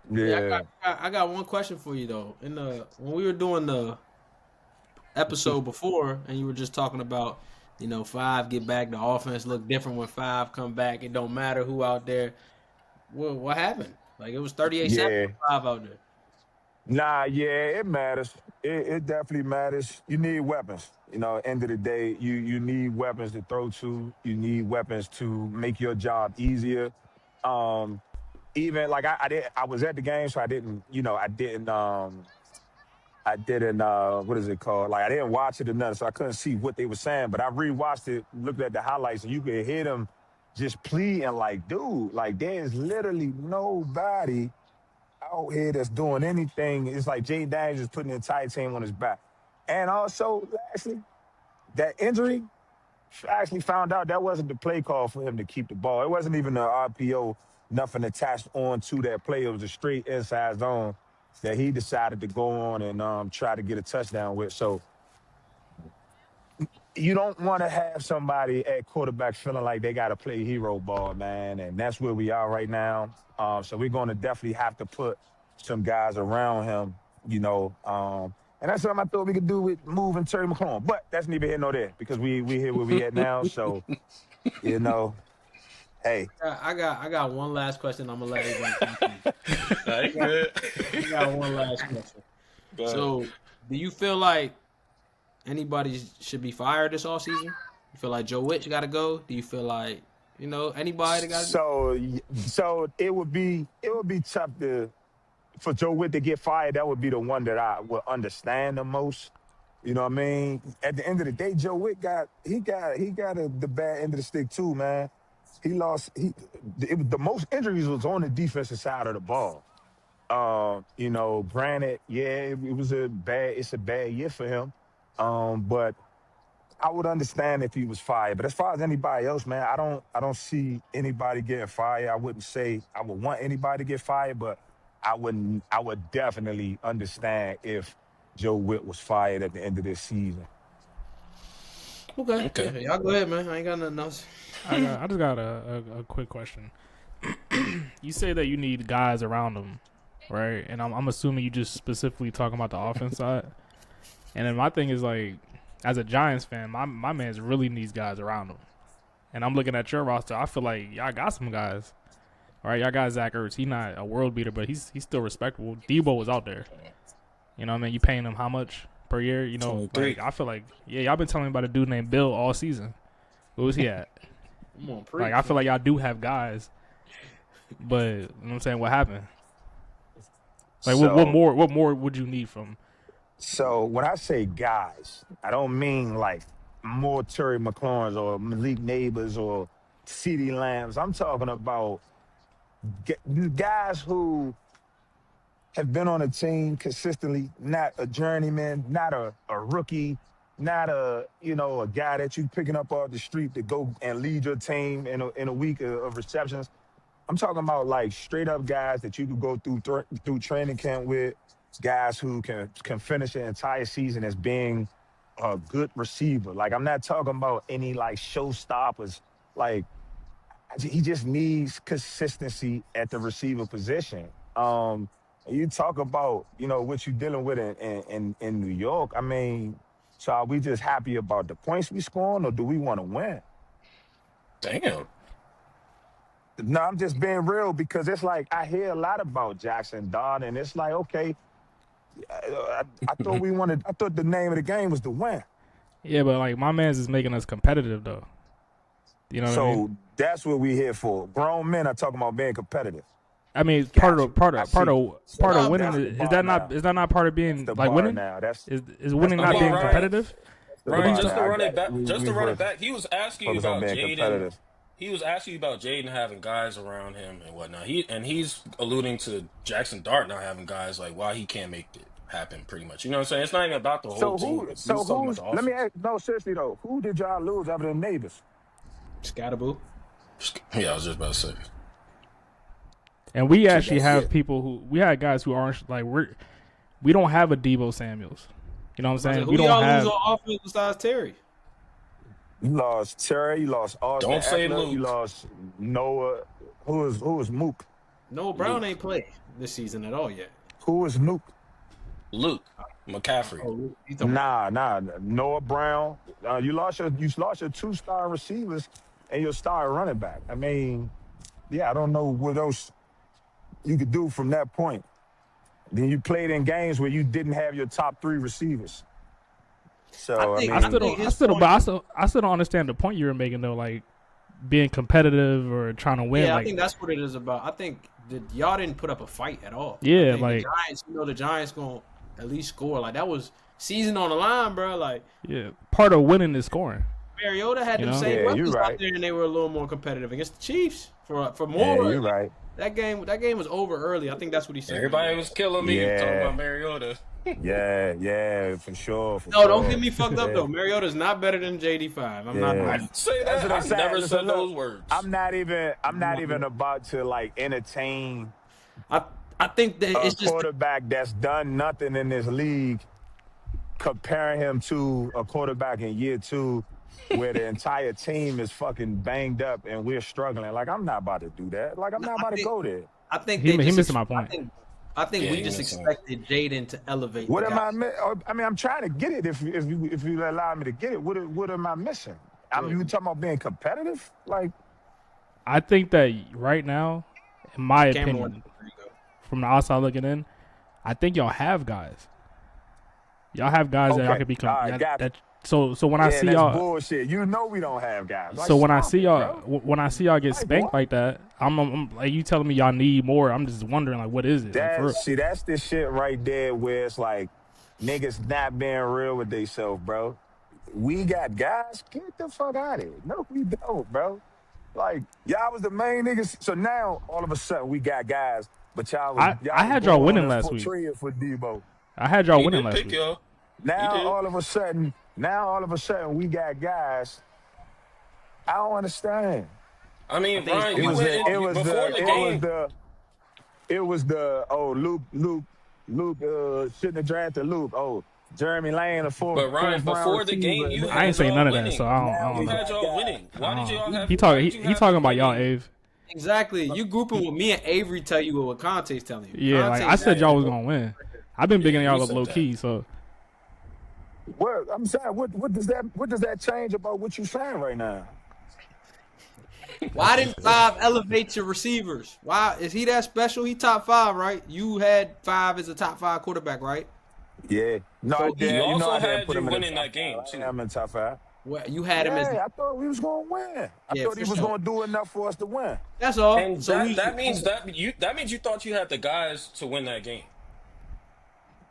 Speaker 2: Yeah,
Speaker 7: Yeah.
Speaker 2: I got one question for you though. When we were doing the episode before, and you were just talking about, 5 get back, the offense look different when 5 come back. It don't matter who out there. What happened? Like it was 38-7
Speaker 7: Yeah.
Speaker 2: with 5 out there.
Speaker 7: Nah, yeah, it matters. It definitely matters. You need weapons. End of the day, you need weapons to throw to. You need weapons to make your job easier. Um, Even like I was at the game, so I didn't I didn't, what is it called? Like, I didn't watch it or nothing, so I couldn't see what they were saying. But I rewatched it, looked at the highlights, and you could hear them just pleading like, dude, like, there's literally nobody out here that's doing anything. It's like Jay Daniels is putting the entire team on his back. And also, lastly, that injury, I actually found out that wasn't the play call for him to keep the ball. It wasn't even an RPO, nothing attached on to that play. It was a straight inside zone that he decided to go on and try to get a touchdown with. So you don't want to have somebody at quarterback feeling like they got to play hero ball, man. And that's where we are right now. So we're going to definitely have to put some guys around him, you know. And that's something I thought we could do with moving Terry McLaurin. But that's neither here nor there because we here where we at now. So, you know, hey.
Speaker 2: I got one last question. I'm gonna let it
Speaker 3: Right, good.
Speaker 2: I got one last question. So, do you feel like anybody should be fired this offseason? You feel like Joe Witch got to go? Do you feel like, you know, anybody got to go?
Speaker 7: So it would be tough for Joe Witt to get fired. That would be the one that I would understand the most. You know what I mean? At the end of the day, Joe Witt got the bad end of the stick too, man. He lost. The most injuries was on the defensive side of the ball. You know, granted, yeah, it's a bad year for him. But I would understand if he was fired. But as far as anybody else, man, I don't see anybody getting fired. I wouldn't say I would want anybody to get fired, but I would definitely understand if Joe Witt was fired at the end of this season.
Speaker 2: Okay. Yeah, y'all go ahead, man. I ain't got nothing else.
Speaker 1: I just got a quick question. You say that you need guys around him, right? And I'm assuming you just specifically talking about the offense side. And then my thing is, like, as a Giants fan, my man's really needs guys around him. And I'm looking at your roster. I feel like y'all got some guys. All right, y'all got Zach Ertz. He's not a world beater, but he's still respectable. Debo was out there. You know what I mean? You paying him how much per year? You know, like, I feel like, yeah, y'all been telling me about a dude named Bill all season. Where was he at? Like, I feel like y'all do have guys. But, you know what I'm saying, what happened? Like, what more would you need from?
Speaker 7: So when I say guys, I don't mean like more Terry McLaurins or Malik Neighbors or CeeDee Lambs. I'm talking about guys who have been on a team consistently, not a journeyman, not a rookie, not a guy that you picking up off the street to go and lead your team in a week of receptions. I'm talking about like straight up guys that you could go through training camp with, guys who can finish an entire season as being a good receiver. Like, I'm not talking about any like showstoppers. Like, he just needs consistency at the receiver position. You talk about, what you're dealing with in New York. I mean, so are we just happy about the points we scoring, or do we want to win?
Speaker 3: Damn.
Speaker 7: No, I'm just being real because it's like I hear a lot about Jackson Dart, and it's like, okay, I thought I thought the name of the game was to win.
Speaker 1: Yeah, but like my man's is making us competitive though. You know what I mean?
Speaker 7: So that's what we're here for. Grown men are talking about being competitive.
Speaker 1: I mean, part of winning is that not part of being like winning?
Speaker 7: Now.
Speaker 1: Is winning not being competitive?
Speaker 3: Ryan, just to run it back, he was asking you about Jaden. He was asking you about Jaden having guys around him and whatnot. He's alluding to Jackson Dart not having guys, like why he can't make it happen, pretty much. You know what I'm saying? It's not even about the whole team.
Speaker 7: Let me ask, no, seriously though, who did y'all lose other than Neighbors?
Speaker 2: Scatterboo.
Speaker 3: Yeah, I was just about to say.
Speaker 1: And we actually have people we had guys who aren't like we don't have a Deebo Samuels. You know what I'm saying?
Speaker 2: Who y'all lose on offense besides Terry?
Speaker 7: You lost Terry. You lost Austin.
Speaker 3: Don't say
Speaker 7: Eckler,
Speaker 3: Luke.
Speaker 7: You lost Noah. Who was Mook?
Speaker 2: Noah Brown ain't played this season at all yet.
Speaker 7: Who was Nuke?
Speaker 3: Luke McCaffrey.
Speaker 7: Nah. Noah Brown. You lost your 2-star receivers and your star running back. I mean, yeah, I don't know what else you could do from that point. Then you played in games where you didn't have your top 3 receivers. So I
Speaker 1: still don't understand the point you were making though, like being competitive or trying to win.
Speaker 2: Yeah,
Speaker 1: like,
Speaker 2: I think that's what it is about. I think that y'all didn't put up a fight at all.
Speaker 1: Yeah,
Speaker 2: like the Giants, the Giants at least score. Like that was season on the line, bro. Like
Speaker 1: Yeah, part of winning is scoring.
Speaker 2: Mariota had them
Speaker 1: know?
Speaker 2: same
Speaker 7: Yeah, you
Speaker 2: weapons out
Speaker 7: right.
Speaker 2: there, and they were a little more competitive against the Chiefs for
Speaker 7: Yeah,
Speaker 2: more.
Speaker 7: you're right.
Speaker 2: That game was over early. I think that's what he said.
Speaker 3: Everybody was killing me talking
Speaker 7: Yeah.
Speaker 3: about Mariota.
Speaker 7: Yeah, for sure.
Speaker 2: No, don't get me fucked up though. Mariota's not better than JD5. I'm not.
Speaker 7: Yeah.
Speaker 3: I didn't say
Speaker 7: That's
Speaker 3: that.
Speaker 7: what I'm
Speaker 3: I
Speaker 7: saying.
Speaker 3: never
Speaker 7: Listen,
Speaker 3: said
Speaker 7: look,
Speaker 3: those words.
Speaker 7: I'm not even about to like entertain
Speaker 2: I think that
Speaker 7: a
Speaker 2: it's just
Speaker 7: quarterback that's done nothing in this league, comparing him to a quarterback in year 2 where the entire team is fucking banged up and we're struggling. Like, I'm not about to do that. Like, I'm not about to go there.
Speaker 2: I think
Speaker 1: He
Speaker 2: they just
Speaker 1: missing my point.
Speaker 2: I think
Speaker 3: Yeah,
Speaker 2: we
Speaker 3: he
Speaker 2: just
Speaker 3: missing.
Speaker 2: expected Jaden to elevate.
Speaker 7: What
Speaker 2: the
Speaker 7: am I?
Speaker 2: guy.
Speaker 7: I mean, I'm trying to get it. If you allow me to get it, what am I missing? I mean, you talking about being competitive? Like,
Speaker 1: I think that right now, in my
Speaker 2: Cameron
Speaker 1: opinion,
Speaker 2: Ward, there you go.
Speaker 1: from the outside looking in, I think y'all have guys. Y'all have guys that y'all
Speaker 7: Okay.
Speaker 1: could become.
Speaker 7: All right, got it.
Speaker 1: So when I
Speaker 7: yeah,
Speaker 1: see
Speaker 7: that's
Speaker 1: y'all,
Speaker 7: bullshit. You know we don't have guys. Like,
Speaker 1: so when I
Speaker 7: stop
Speaker 1: see
Speaker 7: it,
Speaker 1: y'all,
Speaker 7: bro.
Speaker 1: when I see y'all get
Speaker 7: Like,
Speaker 1: spanked
Speaker 7: what?
Speaker 1: like that, I'm like, you telling me y'all need more. I'm just wondering, like, what is it? Like, for real.
Speaker 7: That's the shit right there where it's like niggas not being real with themselves, bro. We got guys. Get the fuck out of here. No, we don't, bro. Like, y'all was the main niggas. So now all of a sudden we got guys, but
Speaker 1: I had y'all winning last week.
Speaker 7: For Debo.
Speaker 1: I had y'all
Speaker 3: He
Speaker 1: winning
Speaker 3: did
Speaker 1: last
Speaker 3: pick
Speaker 1: week.
Speaker 3: y'all.
Speaker 7: Now
Speaker 3: did.
Speaker 7: all of a sudden we got guys. I don't understand.
Speaker 3: I mean,
Speaker 2: think
Speaker 3: Ryan,
Speaker 2: it's
Speaker 3: you
Speaker 2: the-
Speaker 3: went
Speaker 2: it
Speaker 3: in
Speaker 2: was
Speaker 3: before the game.
Speaker 7: It was the Luke shouldn't have drafted Luke. Oh, Jeremy Lane, the fourth.
Speaker 3: But Ryan,
Speaker 7: fourth round
Speaker 3: before the game,
Speaker 7: receiver.
Speaker 3: you
Speaker 1: I
Speaker 3: had
Speaker 1: ain't saying
Speaker 3: y'all
Speaker 1: none of that,
Speaker 3: winning.
Speaker 1: so I don't
Speaker 3: You
Speaker 1: know.
Speaker 3: had y'all winning. Why did y'all have?
Speaker 1: He
Speaker 3: why did you have
Speaker 1: talking about
Speaker 3: them
Speaker 1: y'all,
Speaker 3: winning?
Speaker 1: Ave.
Speaker 2: Exactly. You grouping with me and Avery tell you what Conte's telling you.
Speaker 1: Yeah, like I said, y'all was gonna win. I've been bigging
Speaker 3: Yeah,
Speaker 1: y'all
Speaker 3: you
Speaker 1: up
Speaker 3: said
Speaker 1: low
Speaker 3: that.
Speaker 1: key, so
Speaker 7: What I'm saying, what does that change about what you saying right now?
Speaker 2: Why didn't 5 elevate your receivers? Why is he that special? He top 5, right? You had 5 as a top 5 quarterback, right?
Speaker 7: Yeah, no,
Speaker 2: So
Speaker 7: I
Speaker 2: you
Speaker 7: did. You know,
Speaker 3: also
Speaker 7: I didn't
Speaker 3: had
Speaker 7: put
Speaker 3: you
Speaker 7: him in the
Speaker 3: winning
Speaker 7: top
Speaker 3: that game,
Speaker 7: five.
Speaker 3: too.
Speaker 7: I am in top 5.
Speaker 2: Well, you had him as
Speaker 7: Yeah, I thought we was gonna win. I
Speaker 2: Yeah,
Speaker 7: thought
Speaker 2: for
Speaker 7: he was
Speaker 2: sure.
Speaker 7: gonna do enough for us to win.
Speaker 2: that's all.
Speaker 3: And
Speaker 2: So
Speaker 3: that means you thought you had the guys to win that game.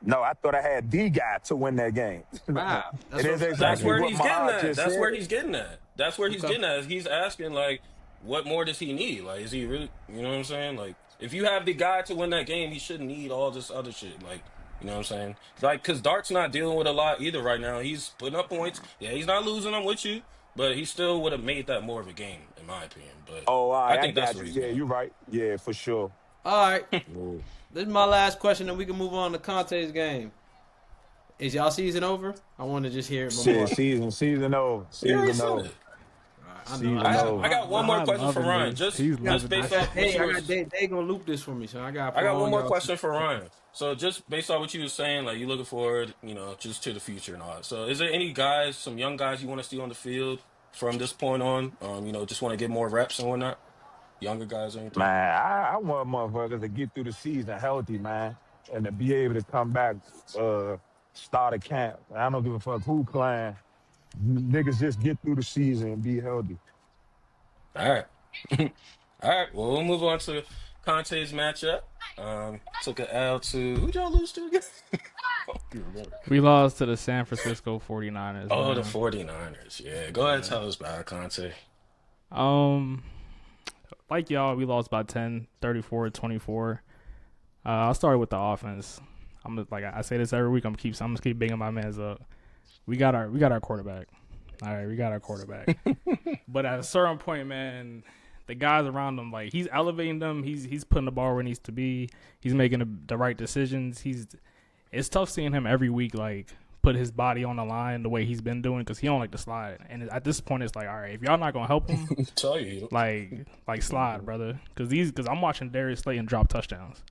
Speaker 7: No, I thought I had the guy to win that game.
Speaker 2: wow.
Speaker 7: It is
Speaker 3: That's
Speaker 7: exactly
Speaker 3: where
Speaker 7: what
Speaker 3: he's getting
Speaker 7: Mahad
Speaker 3: at.
Speaker 7: just
Speaker 3: That's
Speaker 7: said.
Speaker 3: where he's getting at. That's where he's
Speaker 2: Okay.
Speaker 3: getting at. He's asking, like, what more does he need? Like, is he really, you know what I'm saying? Like, if you have the guy to win that game, he shouldn't need all this other shit. Like, you know what I'm saying? Like, because Dart's not dealing with a lot either right now. He's putting up points. Yeah, he's not losing them with you, but he still would have made that more of a game, in my opinion. But
Speaker 7: Oh, all
Speaker 3: I
Speaker 7: right, I
Speaker 3: think that's
Speaker 7: got
Speaker 3: where
Speaker 7: you.
Speaker 3: he's
Speaker 7: Yeah,
Speaker 3: going.
Speaker 7: you're right. Yeah, for sure.
Speaker 2: All right.
Speaker 7: Yeah.
Speaker 2: This is my last question, and we can move on to Conte's game. Is y'all season over? I want to just hear it more.
Speaker 7: Shit, season over.
Speaker 3: You already
Speaker 7: Season
Speaker 3: said
Speaker 7: over.
Speaker 3: it.
Speaker 2: I know.
Speaker 7: Season
Speaker 3: I
Speaker 7: over.
Speaker 3: got one more
Speaker 1: I'm
Speaker 3: question for
Speaker 1: loving
Speaker 3: Ryan.
Speaker 1: this.
Speaker 3: Just
Speaker 1: He's loving
Speaker 3: based
Speaker 1: this.
Speaker 3: off what
Speaker 2: Hey,
Speaker 3: you
Speaker 2: I
Speaker 3: was,
Speaker 2: got they gonna loop this for me, so I got.
Speaker 3: I got one more question for Ryan. So just based on what you were saying, like you looking forward, just to the future and all that. So is there any guys, some young guys you want to see on the field from this point on? Just want to get more reps and whatnot? Younger guys or anything?
Speaker 7: Man, I want motherfuckers to get through the season healthy, man, and to be able to come back, start a camp. I don't give a fuck who playing. Niggas just get through the season and be healthy.
Speaker 3: All right. All right. Well, we'll move on to Conte's matchup. Took an L to who'd y'all lose to again?
Speaker 1: we lost to the San Francisco 49ers.
Speaker 3: Oh,
Speaker 1: man.
Speaker 3: the 49ers. Yeah. Go ahead and tell us about it, Conte.
Speaker 1: Like y'all, we lost by 10, 34-24. I'll start with the offense. I say this every week. I'm gonna keep banging my mans up. We got our quarterback. All right, we got our quarterback. But at a certain point, man, the guys around him, like he's elevating them. He's putting the ball where it needs to be. He's making the right decisions. It's tough seeing him every week, like put his body on the line the way he's been doing because he don't like to slide. And at this point, it's like, all right, if y'all not gonna help him,
Speaker 3: Tell you.
Speaker 1: like slide, brother. Because I'm watching Darius Slayton drop touchdowns.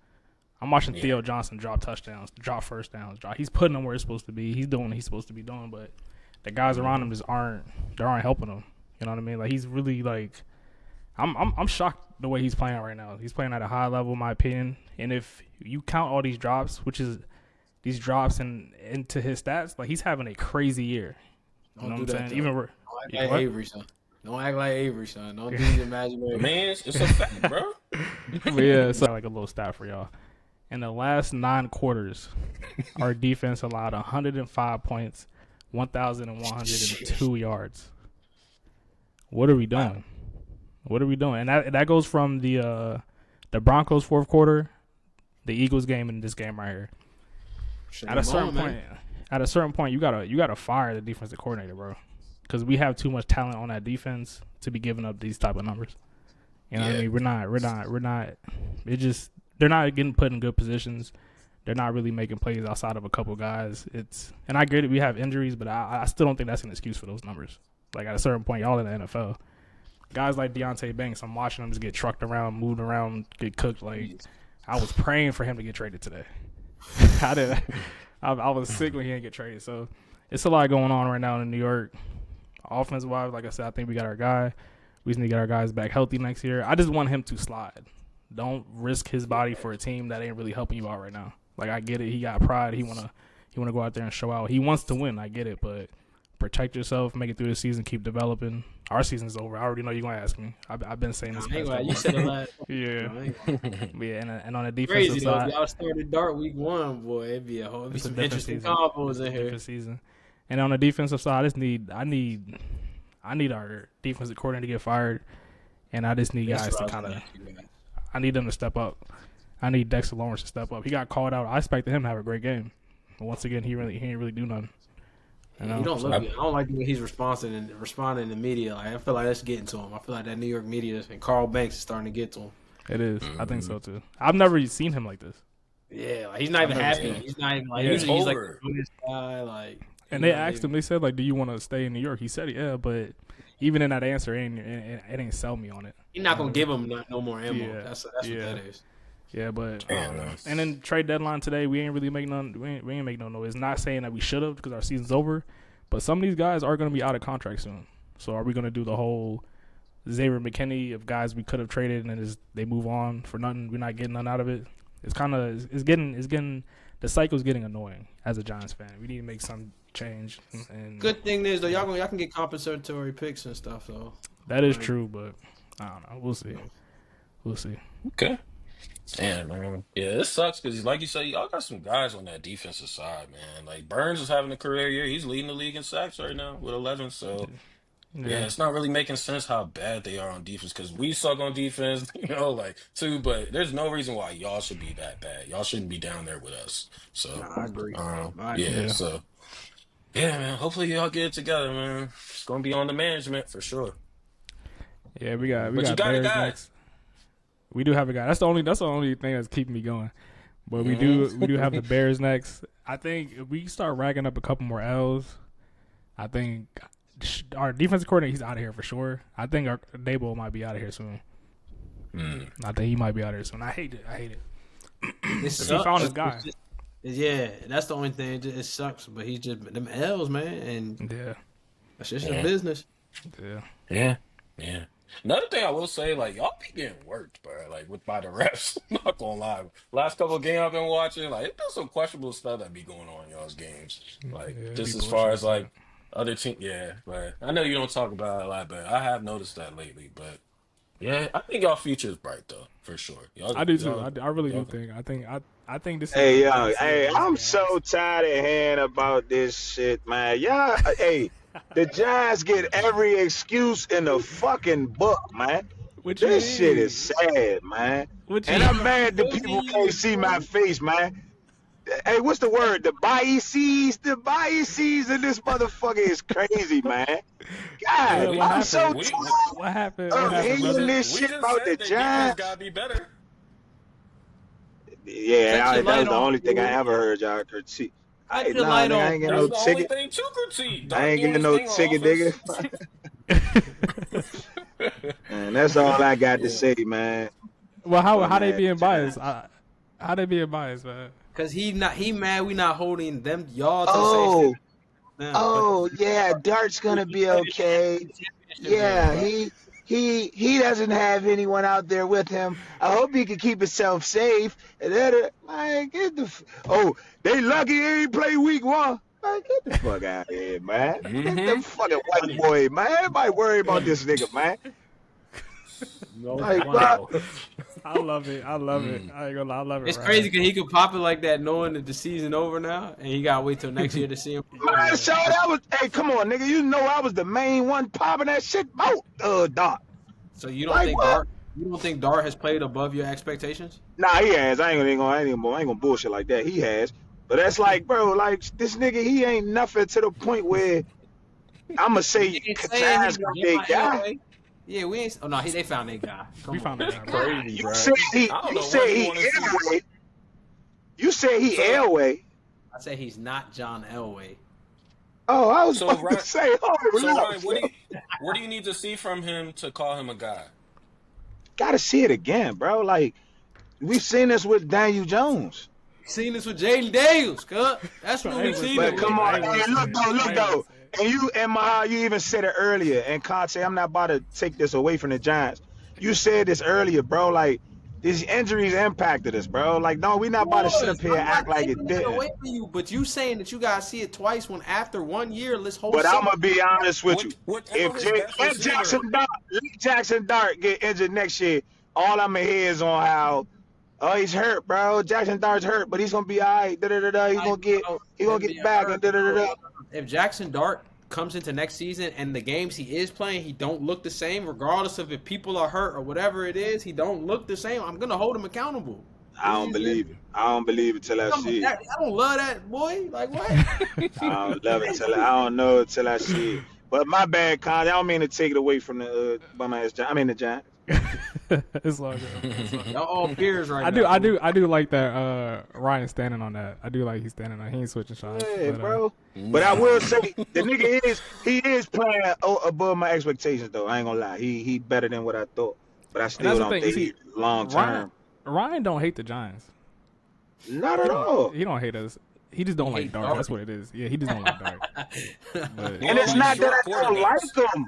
Speaker 1: I'm watching Theo Johnson drop touchdowns, drop first downs. He's putting them where it's supposed to be. He's doing what he's supposed to be doing, but the guys around him just aren't helping him. You know what I mean? Like he's really like, I'm shocked the way he's playing right now. He's playing at a high level, in my opinion. And if you count all these drops, which is these drops into his stats, like he's having a crazy year. You know what I'm saying?
Speaker 2: Though.
Speaker 1: Even
Speaker 2: Don't act like Avery, son. Don't act like Avery, son. Don't do the imaginary.
Speaker 3: Man, it's a fact, bro.
Speaker 1: but yeah, so like a little stat for y'all. In the last 9 quarters, our defense allowed 105 points, 1,102 yards. What are we doing? What are we doing? And that goes from the Broncos fourth quarter, the Eagles game, and this game right here. At a certain point, you gotta fire the defensive coordinator, bro, because we have too much talent on that defense to be giving up these type of numbers. You know what I mean? We're not. It just they're not getting put in good positions. They're not really making plays outside of a couple guys. And I get it. We have injuries, but I still don't think that's an excuse for those numbers. Like at a certain point, y'all in the NFL, guys like Deontay Banks, I'm watching them just get trucked around, moved around, get cooked. Like I was praying for him to get traded today. I was sick when he didn't get traded. So it's a lot going on right now in New York. Offensive wise, like I said, I think we got our guy. We just need to get our guys back healthy next year. I just want him to slide. Don't risk his body for a team that ain't really helping you out right now. Like I get it, he got pride. He wanna go out there and show out. He wants to win. I get it, but protect yourself, make it through the season, keep developing. Our season's over. I already know you're gonna ask me. I've been saying this.
Speaker 2: You said it last.
Speaker 1: Yeah, and on the defensive
Speaker 2: Crazy
Speaker 1: side,
Speaker 2: though. Y'all started dark week 1, boy. It'd be some interesting combos in here.
Speaker 1: Different season. And on the defensive side, I need our defensive coordinator to get fired, and I just need guys to kind of. I need them to step up. I need Dexter Lawrence to step up. He got called out. I expected him to have a great game, but once again, he didn't really do nothing.
Speaker 2: You know? He don't look good. I don't like the way he's responding in the media. Like I feel like that's getting to him. I feel like that New York media and Carl Banks is starting to get to him.
Speaker 1: It is. I think so too. I've never seen him like this.
Speaker 2: Yeah, like he's not even happy. He's not even like usually he's like this guy. Like,
Speaker 1: and they asked him. They said like, "Do you want to stay in New York?" He said, "Yeah," but even in that answer, it ain't sell me on it.
Speaker 2: He's not gonna give him no more ammo. Yeah, that's what that is.
Speaker 1: Yeah, but and then trade deadline today, we ain't really make none. We ain't make no noise. Not saying that we should have because our season's over, but some of these guys are going to be out of contract soon. So are we going to do the whole Xavier McKinney of guys we could have traded and then they move on for nothing? We're not getting none out of it. It's getting the cycle's getting annoying as a Giants fan. We need to make some change. And
Speaker 2: good thing is though, y'all can get compensatory picks and stuff though.
Speaker 1: That is true, but I don't know. We'll see.
Speaker 3: Okay. Damn, man. Yeah, it sucks because, like you say, y'all got some guys on that defensive side, man. Like, Burns is having a career year. He's leading the league in sacks right now with 11. So, yeah, it's not really making sense how bad they are on defense because we suck on defense, too. But there's no reason why y'all should be that bad. Y'all shouldn't be down there with us. So,
Speaker 2: I agree.
Speaker 3: So, yeah, man. Hopefully y'all get it together, man. It's going to be on the management for sure.
Speaker 1: Yeah, we got Bears next. We do have a guy. That's the only thing that's keeping me going. But we do have the Bears next. I think if we start racking up a couple more L's, I think our defensive coordinator, he's out of here for sure. I think our Dabo might be out of here soon. I think he might be out of here soon. I hate it. He found his guy.
Speaker 2: Yeah, that's the only thing. It sucks, but he's just them L's, man, and that's just the business.
Speaker 3: Yeah. Another thing I will say, like, y'all be getting worked, bro. Like, by the refs. I'm not gonna lie. Last couple of games I've been watching, like, it's been some questionable stuff that be going on in y'all's games. Like, just as far as like other teams. Yeah, but I know you don't talk about it a lot, but I have noticed that lately. But yeah, I think y'all future is bright though, for sure.
Speaker 1: I do too. I really do think. I think this.
Speaker 7: Hey, I'm so tired of hearing about this shit, man. Y'all, the Giants get every excuse in the fucking book, man. This shit is sad, man. And I'm mad that people can't see my face, man. Hey, what's the word? The biases in this motherfucker is crazy, man. God, I'm so tired.
Speaker 1: What happened?
Speaker 7: Hearing this shit about the Giants.
Speaker 3: Gotta be better.
Speaker 7: Yeah, that was the only thing I ever heard y'all critique. I ain't getting no ticket. I ain't getting no ticket, nigga. And that's all I got to say, man.
Speaker 1: Well, how they being biased? How they being biased, man?
Speaker 2: Cause he mad we not holding them y'all to say
Speaker 7: yeah, Dart's gonna be okay. Yeah, he doesn't have anyone out there with him. I hope he can keep himself safe. And then, like, they lucky he ain't play week 1. Like, get the fuck out of here, man. Get the fucking white boy, man. Everybody worry about this nigga, man.
Speaker 8: No,
Speaker 9: Like,
Speaker 8: wow.
Speaker 1: I love it. I love it. I ain't gonna lie. I love it.
Speaker 2: It's
Speaker 1: Ryan.
Speaker 2: crazy because he could pop it like that, knowing that the season over now, and he gotta wait till next year to see him.
Speaker 7: Man, so that was, hey, come on, nigga. You know I was the main one popping that shit out, Doc.
Speaker 2: So you don't
Speaker 7: Like
Speaker 2: think
Speaker 7: what?
Speaker 2: Dart? You don't think Dart has played above your expectations?
Speaker 7: Nah, he has. I ain't gonna bullshit like that. He has. But that's like, bro, like this nigga, he ain't nothing to the point where I'ma say
Speaker 2: You ain't saying
Speaker 7: Katai's
Speaker 2: he's
Speaker 7: their
Speaker 2: John
Speaker 7: guy.
Speaker 2: Elway. Yeah, we ain't. Oh no, they found their guy.
Speaker 1: We found that. Guy, bro.
Speaker 8: Crazy,
Speaker 7: You
Speaker 8: bro.
Speaker 7: said he
Speaker 3: I don't know what you wanna see.
Speaker 7: Elway. You said he
Speaker 3: So-
Speaker 7: Elway.
Speaker 2: I said he's not John Elway.
Speaker 7: Oh, I was
Speaker 3: So,
Speaker 7: about
Speaker 3: Ryan-
Speaker 7: to say, oh,
Speaker 3: So
Speaker 7: relax.
Speaker 3: Ryan, what do you need to see from him to call him a guy?
Speaker 7: Gotta see it again, bro. Like, we've seen this with Daniel Jones.
Speaker 2: Seen this with Jaden Daniels, cut. That's what we seen.
Speaker 7: But
Speaker 2: it
Speaker 7: come
Speaker 2: with.
Speaker 7: on, hey, look though. And you and Mahal, you even said it earlier. And Conte, I'm not about to take this away from the Giants. You said this earlier, bro. Like, these injuries impacted us, bro. Like, no, we're not about to sit up here and act like it didn't.
Speaker 2: Away from you, but you saying that you gotta see it twice when after 1 year, let's hold.
Speaker 7: But I'm gonna be honest with you.
Speaker 3: Whatever his best
Speaker 7: If
Speaker 3: receiver-
Speaker 7: Jackson Dart get injured next year, all I'm gonna hear is on how, oh, he's hurt, bro. Jackson Dart's hurt, but he's gonna be all right. He's gonna get back and da-da-da-da.
Speaker 2: If Jackson Dart comes into next season and the games he is playing, he don't look the same, regardless of if people are hurt or whatever it is, he don't look the same. I'm gonna hold him accountable.
Speaker 7: I don't believe it. I don't believe it till I see it.
Speaker 2: I don't love that boy. Like what?
Speaker 7: I don't love it till I don't know it till I see it. But my bad, Con. I don't mean to take it away from the bum ass Giants. I mean the Giants.
Speaker 1: It's all good.
Speaker 2: Y'all all peers right
Speaker 1: I
Speaker 2: now.
Speaker 1: do like that. Ryan standing on that. I do like he's standing on. He ain't switching shots.
Speaker 7: Yeah,
Speaker 1: but,
Speaker 7: bro. But I will say the nigga is playing above my expectations though. I ain't gonna lie. He better than what I thought. But I still don't think he's long term.
Speaker 1: Ryan don't hate the Giants.
Speaker 7: Not at all.
Speaker 1: He don't hate us. He just don't like Dart. That's what it is. Yeah, he just don't like Dart. But,
Speaker 7: And it's not that I don't like him.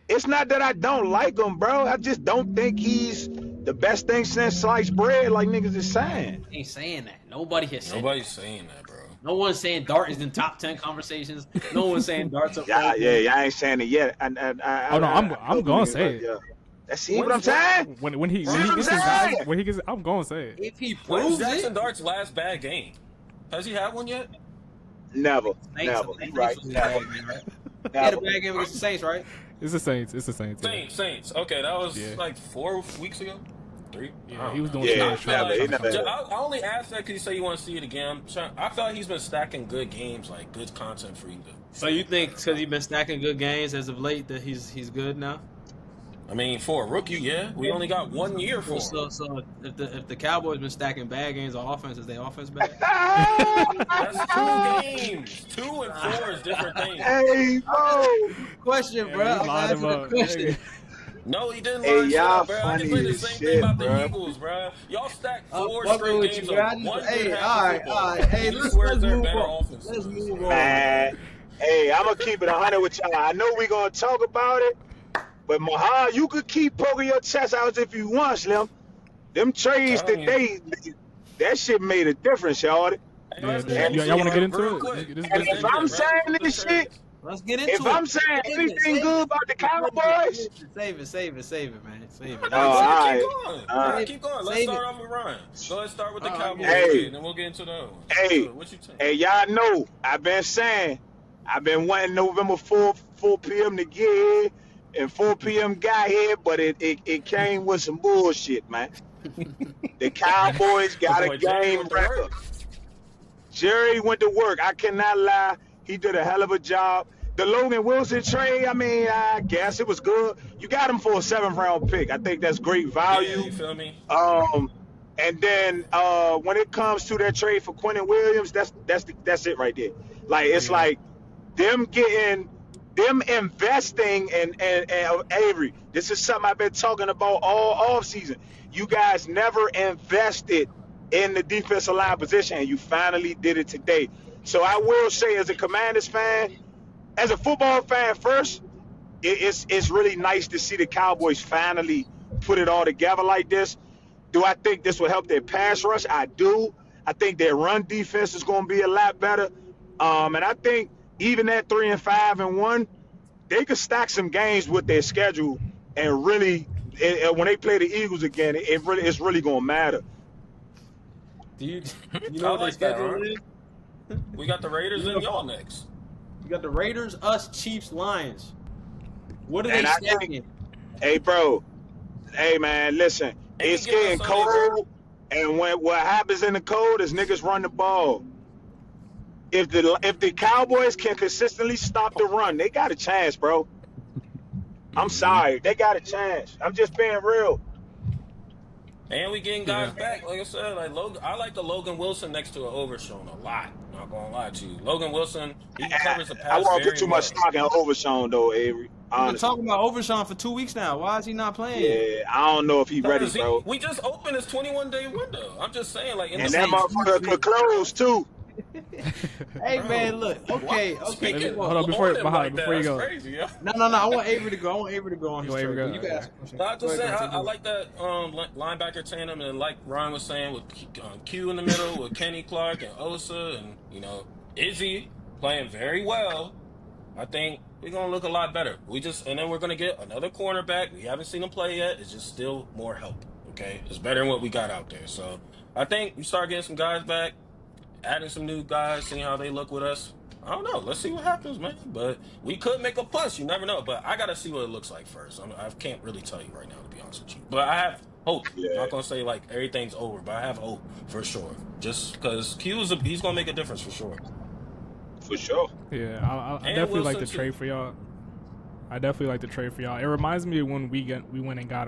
Speaker 7: It's not that I don't like him, bro. I just don't think he's the best thing since sliced bread, like niggas is saying.
Speaker 2: Ain't saying that. Nobody has said
Speaker 3: Nobody's saying that, bro.
Speaker 2: No one's saying Dart is in top 10 conversations. No one's saying Dart's up.
Speaker 7: Yeah, I ain't saying it yet. I'm
Speaker 1: gonna say it.
Speaker 7: Yeah. See what I'm saying?
Speaker 1: When he gets his guys, I'm gonna say it.
Speaker 2: If he
Speaker 3: When's
Speaker 2: proves
Speaker 3: Jackson
Speaker 2: it,
Speaker 3: Dart's last bad game? Has he had one yet?
Speaker 7: Never.
Speaker 2: Saints,
Speaker 7: You right.
Speaker 2: He had a bad game against the Saints, right?
Speaker 1: It's the Saints.
Speaker 3: Saints. Okay, that was
Speaker 1: Yeah.
Speaker 3: like 4 weeks ago. 3.
Speaker 1: Yeah, he was doing
Speaker 7: Yeah,
Speaker 1: shit.
Speaker 3: I only asked that because you say you want to see it again. I felt he's been stacking good games, like good content for you.
Speaker 2: So you think because he's been stacking good games as of late that he's good now?
Speaker 3: I mean, for a rookie, yeah. We only got 1 year for him.
Speaker 2: So if the Cowboys been stacking bad games on offense, is their offense bad?
Speaker 3: That's 2 games. 2 and 4 is different things.
Speaker 7: Hey, bro.
Speaker 2: Question,
Speaker 1: Yeah,
Speaker 2: bro.
Speaker 1: he
Speaker 2: I'm
Speaker 1: lined
Speaker 2: asking
Speaker 1: him
Speaker 2: a
Speaker 1: up.
Speaker 2: question.
Speaker 3: No, he didn't
Speaker 7: Hey,
Speaker 3: line shit
Speaker 7: y'all
Speaker 3: up, bro. I
Speaker 7: funny
Speaker 3: just played the
Speaker 7: as
Speaker 3: same
Speaker 7: shit,
Speaker 3: thing about
Speaker 7: bro.
Speaker 3: the Eagles, bro. Y'all stacked
Speaker 2: I'm
Speaker 3: 4
Speaker 2: fucking
Speaker 3: straight
Speaker 2: with
Speaker 3: games
Speaker 2: you, bro.
Speaker 3: of one
Speaker 2: Hey,
Speaker 3: good half
Speaker 2: all
Speaker 3: of
Speaker 2: right,
Speaker 3: football.
Speaker 2: all right. Hey,
Speaker 3: You
Speaker 2: let's
Speaker 3: swear they're
Speaker 2: move
Speaker 3: better
Speaker 2: on.
Speaker 3: offense.
Speaker 2: Let's move on.
Speaker 7: Man. Hey, I'm going to keep it 100 with y'all. I know we going to talk about it, but Mahal, you could keep poking your chest out if you want, Slim. Them trades today, that shit made a difference, y'all.
Speaker 1: Yeah, y'all want to get into it?
Speaker 7: And if I'm saying this shit,
Speaker 2: Let's get into it.
Speaker 7: if I'm saying anything good about the Cowboys,
Speaker 2: Save it, man. Save it.
Speaker 7: Oh, all right.
Speaker 3: Keep going. Let's
Speaker 2: Save
Speaker 3: start
Speaker 2: it.
Speaker 3: off with Ryan. Go ahead, start with the Cowboys,
Speaker 7: Hey.
Speaker 3: and then we'll get into the other one.
Speaker 7: Hey.
Speaker 3: So, what you think?
Speaker 7: hey, y'all know, I've been wanting November 4 p.m. to get here, and 4 p.m. got here, but it came with some bullshit, man. The Cowboys got a game record. Jerry went to work. I cannot lie. He did a hell of a job. The Logan Wilson trade, I mean, I guess it was good. You got him for a 7th round pick. I think that's great value.
Speaker 3: Yeah, you feel me?
Speaker 7: And then when it comes to that trade for Quentin Williams, that's it right there. Like it's like them investing in Avery. This is something I've been talking about all offseason. You guys never invested in the defensive line position, and you finally did it today. So I will say, as a Commanders fan, as a football fan first, it's really nice to see the Cowboys finally put it all together like this. Do I think this will help their pass rush? I do. I think their run defense is going to be a lot better. And I think even at 3-5-1, they could stack some games with their schedule and really when they play the Eagles again, it's really gonna matter.
Speaker 2: Do you
Speaker 3: I
Speaker 2: know what their
Speaker 3: like that,
Speaker 2: schedule
Speaker 3: Ron.
Speaker 2: is?
Speaker 3: We got the Raiders and y'all next.
Speaker 2: You got the Raiders, us, Chiefs, Lions. What are they
Speaker 7: And I
Speaker 2: stacking?
Speaker 7: think, hey, bro, hey, man, listen,
Speaker 3: They
Speaker 7: it's
Speaker 3: be giving us
Speaker 7: getting
Speaker 3: Sunday, bro.
Speaker 7: cold, and what happens in the cold is niggas run the ball. If the Cowboys can consistently stop the run, they got a chance, bro. I'm sorry, they got a chance. I'm just being real.
Speaker 3: And we getting guys back. Like I said, like Logan, I like the Logan Wilson next to an Overshown a lot. Not gonna lie to you. Logan Wilson, he covers the
Speaker 7: I
Speaker 3: pass
Speaker 7: won't put
Speaker 3: very
Speaker 7: too much
Speaker 3: well.
Speaker 7: stock in Overshown though, Avery.
Speaker 2: We've been
Speaker 7: Honestly,
Speaker 2: talking about Overshown for 2 weeks now. Why is he not playing yet?
Speaker 7: yeah, I don't know if he ready, bro.
Speaker 3: We just opened his 21-day window. I'm just saying, like in
Speaker 7: And
Speaker 3: the
Speaker 7: that motherfucker could close too.
Speaker 2: Hey
Speaker 3: Bro,
Speaker 2: man, look. Okay.
Speaker 3: Speaking
Speaker 1: Hold on, before
Speaker 3: on him like
Speaker 1: before you
Speaker 3: that,
Speaker 1: go.
Speaker 3: that's crazy, yo.
Speaker 2: No. I want Avery to go. on his
Speaker 1: Go, Avery,
Speaker 2: turn.
Speaker 1: go.
Speaker 2: You can ask a question.
Speaker 3: No, I'm
Speaker 2: Go
Speaker 3: just saying,
Speaker 2: ahead,
Speaker 3: I like that linebacker tandem, and like Ryan was saying, with Q in the middle, with Kenny Clark and Osa, and Izzy playing very well. I think we're gonna look a lot better. And then we're gonna get another cornerback. We haven't seen him play yet. It's just still more help. Okay, it's better than what we got out there. So I think we start getting some guys back, adding some new guys, seeing how they look with us. I don't know. Let's see what happens, man. But we could make a push. You never know. But I gotta see what it looks like first. I can't really tell you right now, to be honest with you. But I have hope.
Speaker 7: Yeah.
Speaker 3: Not gonna say like everything's over, but I have hope for sure. Just because he's gonna make a difference for sure.
Speaker 7: For sure.
Speaker 1: Yeah, I definitely like the trade for y'all. It reminds me of when we went and got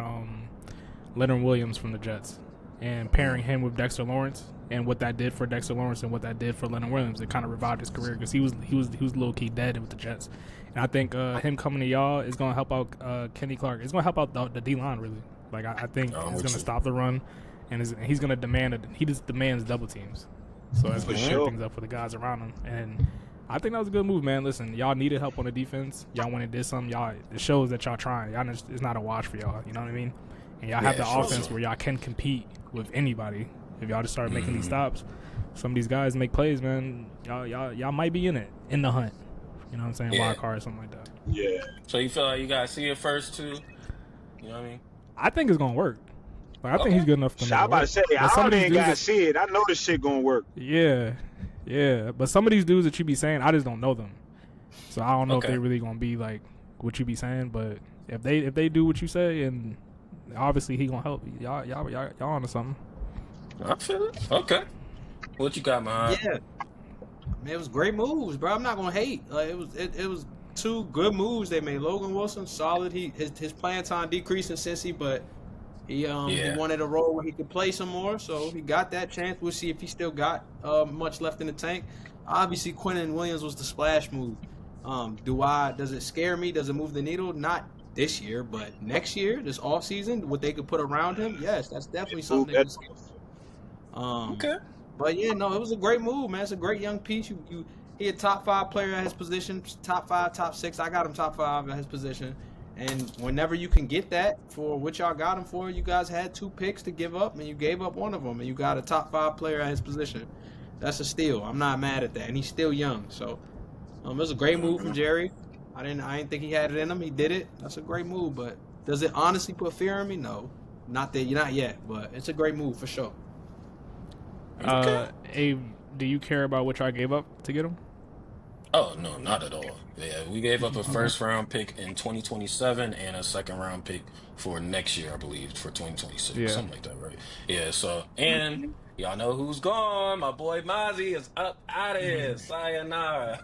Speaker 1: Leonard Williams from the Jets, and pairing him with Dexter Lawrence, and what that did for Dexter Lawrence and what that did for Leonard Williams. It kind of revived his career because he was low key dead with the Jets. And I think him coming to y'all is gonna help out Kenny Clark. It's gonna help out the D line really. Like I think it's gonna stop the run, and he's gonna demand it. He just demands double teams, so that's gonna shake things up for the guys around him. And I think that was a good move, man. Listen, y'all needed help on the defense. Y'all went and did something. It shows that y'all trying. It's not a wash for y'all. You know what I mean? And y'all have the offense where y'all can compete with anybody. If y'all just start making these stops, some of these guys make plays, man. Y'all might be in the hunt. You know what I'm saying? Wild card or something like that.
Speaker 7: Yeah.
Speaker 3: So you feel like you gotta see it first too? You know what I mean?
Speaker 1: I think it's gonna work. Like, I think he's good enough to make it
Speaker 7: I'm about to
Speaker 1: work.
Speaker 7: say, I don't even gotta see it. I know this shit gonna work.
Speaker 1: Yeah. But some of these dudes that you be saying, I just don't know them. So I don't know if they really gonna be like what you be saying. But if they do what you say, and obviously he gonna help y'all onto something.
Speaker 3: I feel it. Okay. What you got, man?
Speaker 2: Yeah. Man, it was great moves, bro. I'm not gonna hate. Like it was two good moves they made. Logan Wilson, solid. His playing time decreased in Cincy, but he wanted a role where he could play some more, so he got that chance. We'll see if he still got much left in the tank. Obviously, Quinnen Williams was the splash move. Does it scare me? Does it move the needle? Not this year, but next year, this offseason, what they could put around him, yes, that's definitely something they could scare.
Speaker 3: Okay.
Speaker 2: But yeah, no, it was a great move, man. It's a great young piece. He a top 5 player at his position, top 5, top 6. I got him top 5 at his position. And whenever you can get that for what y'all got him for, you guys had 2 picks to give up, and you gave up one of them, and you got a top 5 player at his position. That's a steal. I'm not mad at that, and he's still young. So it was a great move from Jerry. I didn't think he had it in him. He did it. That's a great move. But does it honestly put fear in me? No, not yet. But it's a great move for sure.
Speaker 1: Abe, do you care about what y'all gave up to get him?
Speaker 3: Oh no, not at all. Yeah, we gave up a first round pick in 2027 and a second round pick for next year, I believe, for 2026, something like that, right? Yeah. So and y'all know who's gone. My boy Mozzie is up out of here. Sayonara.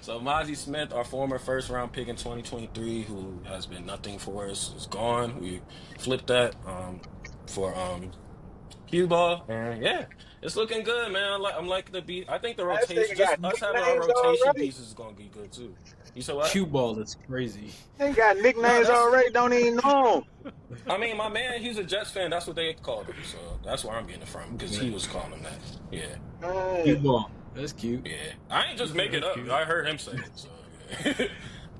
Speaker 3: So Mozzie Smith, our former first round pick in 2023, who has been nothing for us, is gone. We flipped that for cue ball, and yeah, it's looking good, man. I'm like the beat. I think the rotation, just us having our rotation pieces is gonna be good too. You said what?
Speaker 2: Cue ball is crazy.
Speaker 7: They got nicknames already. Don't even know them.
Speaker 3: I mean, my man, he's a Jets fan. That's what they called him, so that's where I'm getting it from because he was calling him that. Yeah.
Speaker 2: Cue ball. That's cute.
Speaker 3: Yeah, I ain't just make it up. Cute. I heard him say it. So yeah.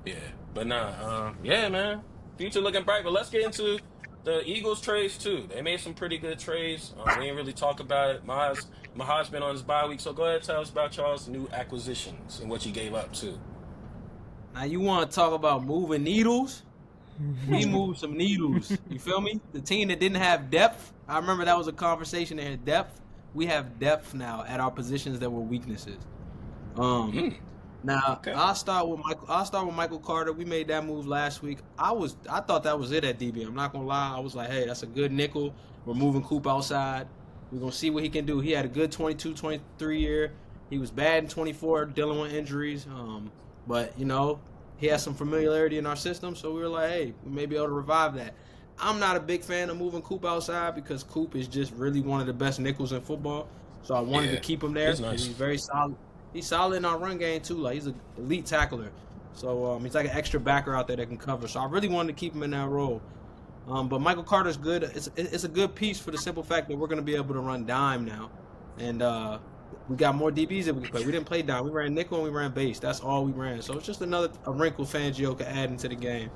Speaker 3: Yeah, but nah. Yeah, man. Future looking bright. But let's get into the Eagles trades too. They made some pretty good trades. We didn't really talk about it. Mahad's been on his bye week, so go ahead and tell us about y'all's new acquisitions and what you gave up too.
Speaker 2: Now you want to talk about moving needles? We moved some needles. You feel me? The team that didn't have depth, I remember that was a conversation that had depth. We have depth now at our positions that were weaknesses. Now
Speaker 3: Okay.
Speaker 2: I'll start with Michael Carter. We made that move last week. I thought that was it at DB. I'm not gonna lie. I was like, hey, that's a good nickel. We're moving Coop outside. We're gonna see what he can do. He had a good 22, 23 year. He was bad in 24, dealing with injuries. But he has some familiarity in our system, so we were like, hey, we may be able to revive that. I'm not a big fan of moving Coop outside because Coop is just really one of the best nickels in football. So I wanted to keep him there.
Speaker 3: He's nice.
Speaker 2: He's very solid. He's solid in our run game too. Like, he's an elite tackler. So he's like an extra backer out there that can cover. So I really wanted to keep him in that role. But Michael Carter's good. It's a good piece for the simple fact that we're going to be able to run dime now, and we got more DBs that we can play. We didn't play dime. We ran nickel and we ran base. That's all we ran. So it's just a wrinkle Fangio could add into the game.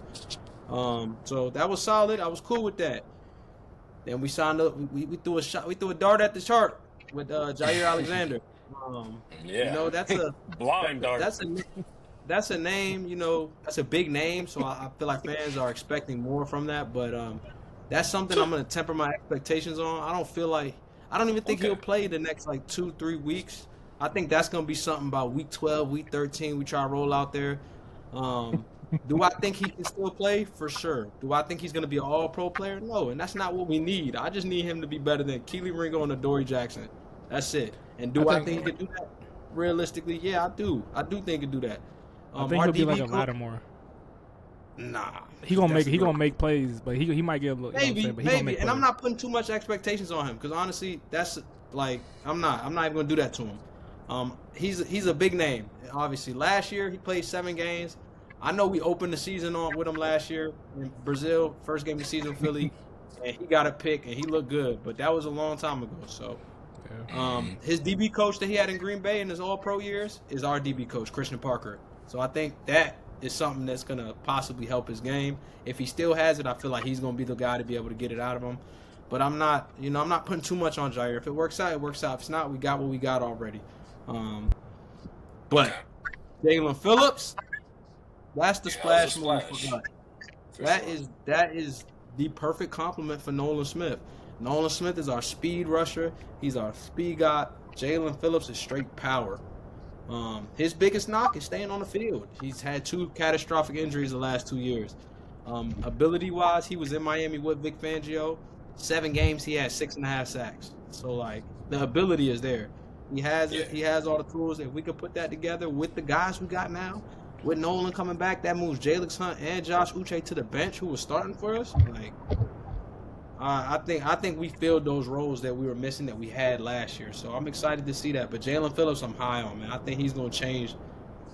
Speaker 2: So that was solid. I was cool with that. Then we signed up. We threw a shot. We threw a dart at the chart with Jair Alexander. That's a
Speaker 3: blind dart.
Speaker 2: That's a name. That's a big name. So I feel like fans are expecting more from that. But that's something I'm gonna temper my expectations on. I don't even think he'll play the next 2-3 weeks. I think that's gonna be something about week 12, week 13. We try to roll out there. Do I think he can still play? For sure. Do I think he's going to be an all-pro player? No, and that's not what we need. I just need him to be better than Keely Ringo and Adoree Jackson. That's it. And do I think he can do that? Realistically, yeah, I do. I do think he can do that.
Speaker 1: I think he'll be like a Lattimore.
Speaker 2: Nah.
Speaker 1: He gonna make plays, but he might get a little.
Speaker 2: Maybe. And I'm not putting too much expectations on him because honestly, that's I'm not even going to do that to him. He's a big name. Obviously, last year he played 7 games. I know we opened the season on with him last year in Brazil, first game of the season, Philly, and he got a pick and he looked good, but that was a long time ago. So, his DB coach that he had in Green Bay in his All-Pro years is our DB coach, Christian Parker. So I think that is something that's gonna possibly help his game. If he still has it, I feel like he's gonna be the guy to be able to get it out of him. But I'm not putting too much on Jair. If it works out, it works out. If it's not, we got what we got already. But Jalen Phillips. That's the splash move for us. That is the perfect compliment for Nolan Smith. Nolan Smith is our speed rusher. He's our speed guy. Jalen Phillips is straight power. His biggest knock is staying on the field. He's had 2 catastrophic injuries the last 2 years. Ability-wise, he was in Miami with Vic Fangio. 7 games, he had 6.5 sacks. So, the ability is there. He has it. He has all the tools. If we could put that together with the guys we got now, with Nolan coming back, that moves Jalix Hunt and Josh Uche to the bench, who was starting for us. I think we filled those roles that we were missing that we had last year. So I'm excited to see that. But Jalen Phillips, I'm high on, man. I think he's going to change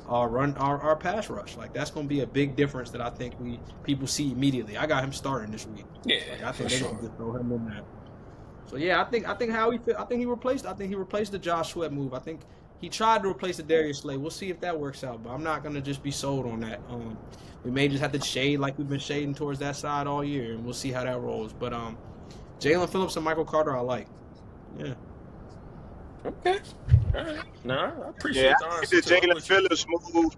Speaker 2: our pass rush. That's going to be a big difference that I think people see immediately. I got him starting this week.
Speaker 3: Yeah,
Speaker 2: I think they can just throw him in there. So yeah, I think how he fit. I think he replaced the Josh Sweat move. I think he tried to replace the Darius Slay. We'll see if that works out, but I'm not gonna just be sold on that. We may just have to shade like we've been shading towards that side all year, and we'll see how that rolls. But Jalen Phillips and Michael Carter, I like. Yeah.
Speaker 3: Okay. All right. No, I appreciate the
Speaker 7: I
Speaker 3: answer.
Speaker 7: think the Jalen Phillips move.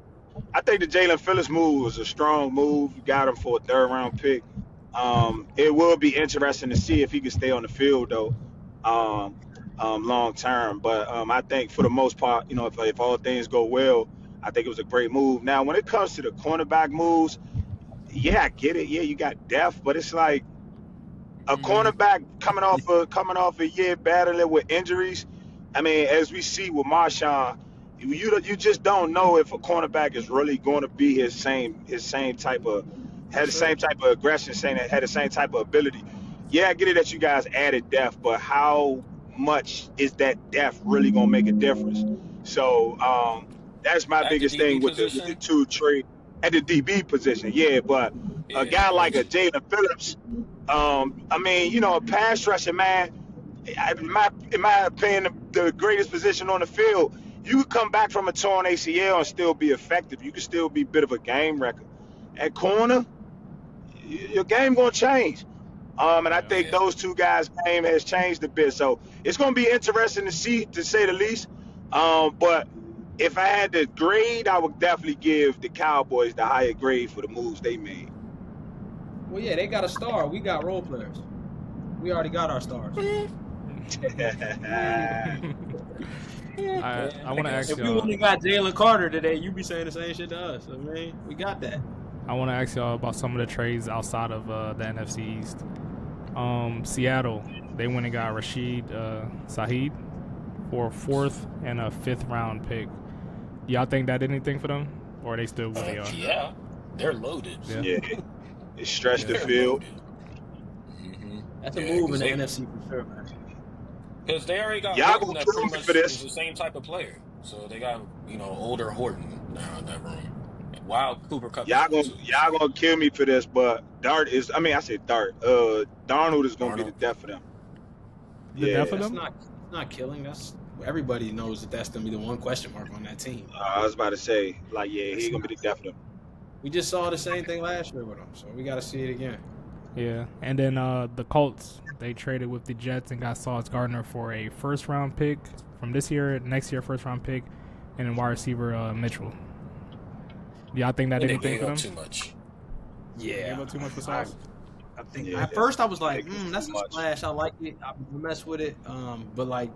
Speaker 7: I think the Jalen Phillips move was a strong move. You got him for a 3rd round pick. It will be interesting to see if he can stay on the field though. Long term, but I think for the most part, if all things go well, I think it was a great move. Now, when it comes to the cornerback moves, yeah, I get it. Yeah, you got depth, but it's like a cornerback coming off a year battling with injuries. I mean, as we see with Marshawn, you just don't know if a cornerback is really going to be had the same type of aggression, had the same type of ability. Yeah, I get it that you guys added depth, but how much is that depth really gonna make a difference? So that's my biggest thing with the 2 trade at the DB position. Yeah, but a guy like a Jalen Phillips, I mean, a pass rusher, man. In my opinion, the greatest position on the field. You could come back from a torn ACL and still be effective. You could still be a bit of a game wrecker. At corner, your game gonna change. And I think those 2 guys' game has changed a bit. So it's going to be interesting to see, to say the least. But if I had to grade, I would definitely give the Cowboys the higher grade for the moves they made.
Speaker 2: Well, yeah, they got a star. We got role players. We already got our stars.
Speaker 1: I want to ask
Speaker 2: If we
Speaker 1: y'all.
Speaker 2: only got Jalen Carter today, you be saying the same shit to us. I mean, we got that.
Speaker 1: I want to ask y'all about some of the trades outside of the NFC East. Seattle, they went and got Rashid Shaheed for a 4th and a 5th round pick. Y'all think that did anything for them, or are they still where they are?
Speaker 3: Yeah, they're loaded.
Speaker 8: Yeah. It stretched the field.
Speaker 2: That's a move in the NFC for sure, man.
Speaker 3: Because they already got
Speaker 8: Y'all
Speaker 3: Horton
Speaker 8: gonna
Speaker 3: that
Speaker 8: kill
Speaker 3: pretty
Speaker 8: me
Speaker 3: much
Speaker 8: for this.
Speaker 3: is the same type of player. So they got, older Horton now in that room. While Cooper Cup.
Speaker 8: Y'all gonna kill me for this, but Darnold is gonna be the death of them.
Speaker 1: The death of
Speaker 2: That's
Speaker 1: them?
Speaker 2: not killing. That's everybody knows that's gonna be the one question mark on that team.
Speaker 8: I was about to say, he's gonna be the death of them.
Speaker 2: We just saw the same thing last year with him, so we got to see it again.
Speaker 1: Yeah, and then the Colts, they traded with the Jets and got Sauce Gardner for a 1st round pick from this year, next year 1st round pick, and then wide receiver Mitchell. Y'all think that did anything for them?
Speaker 3: Too much.
Speaker 2: Yeah,
Speaker 1: Gave up too much for Sauce.
Speaker 2: I think at first I was like, that's a splash. I like it. I mess with it. But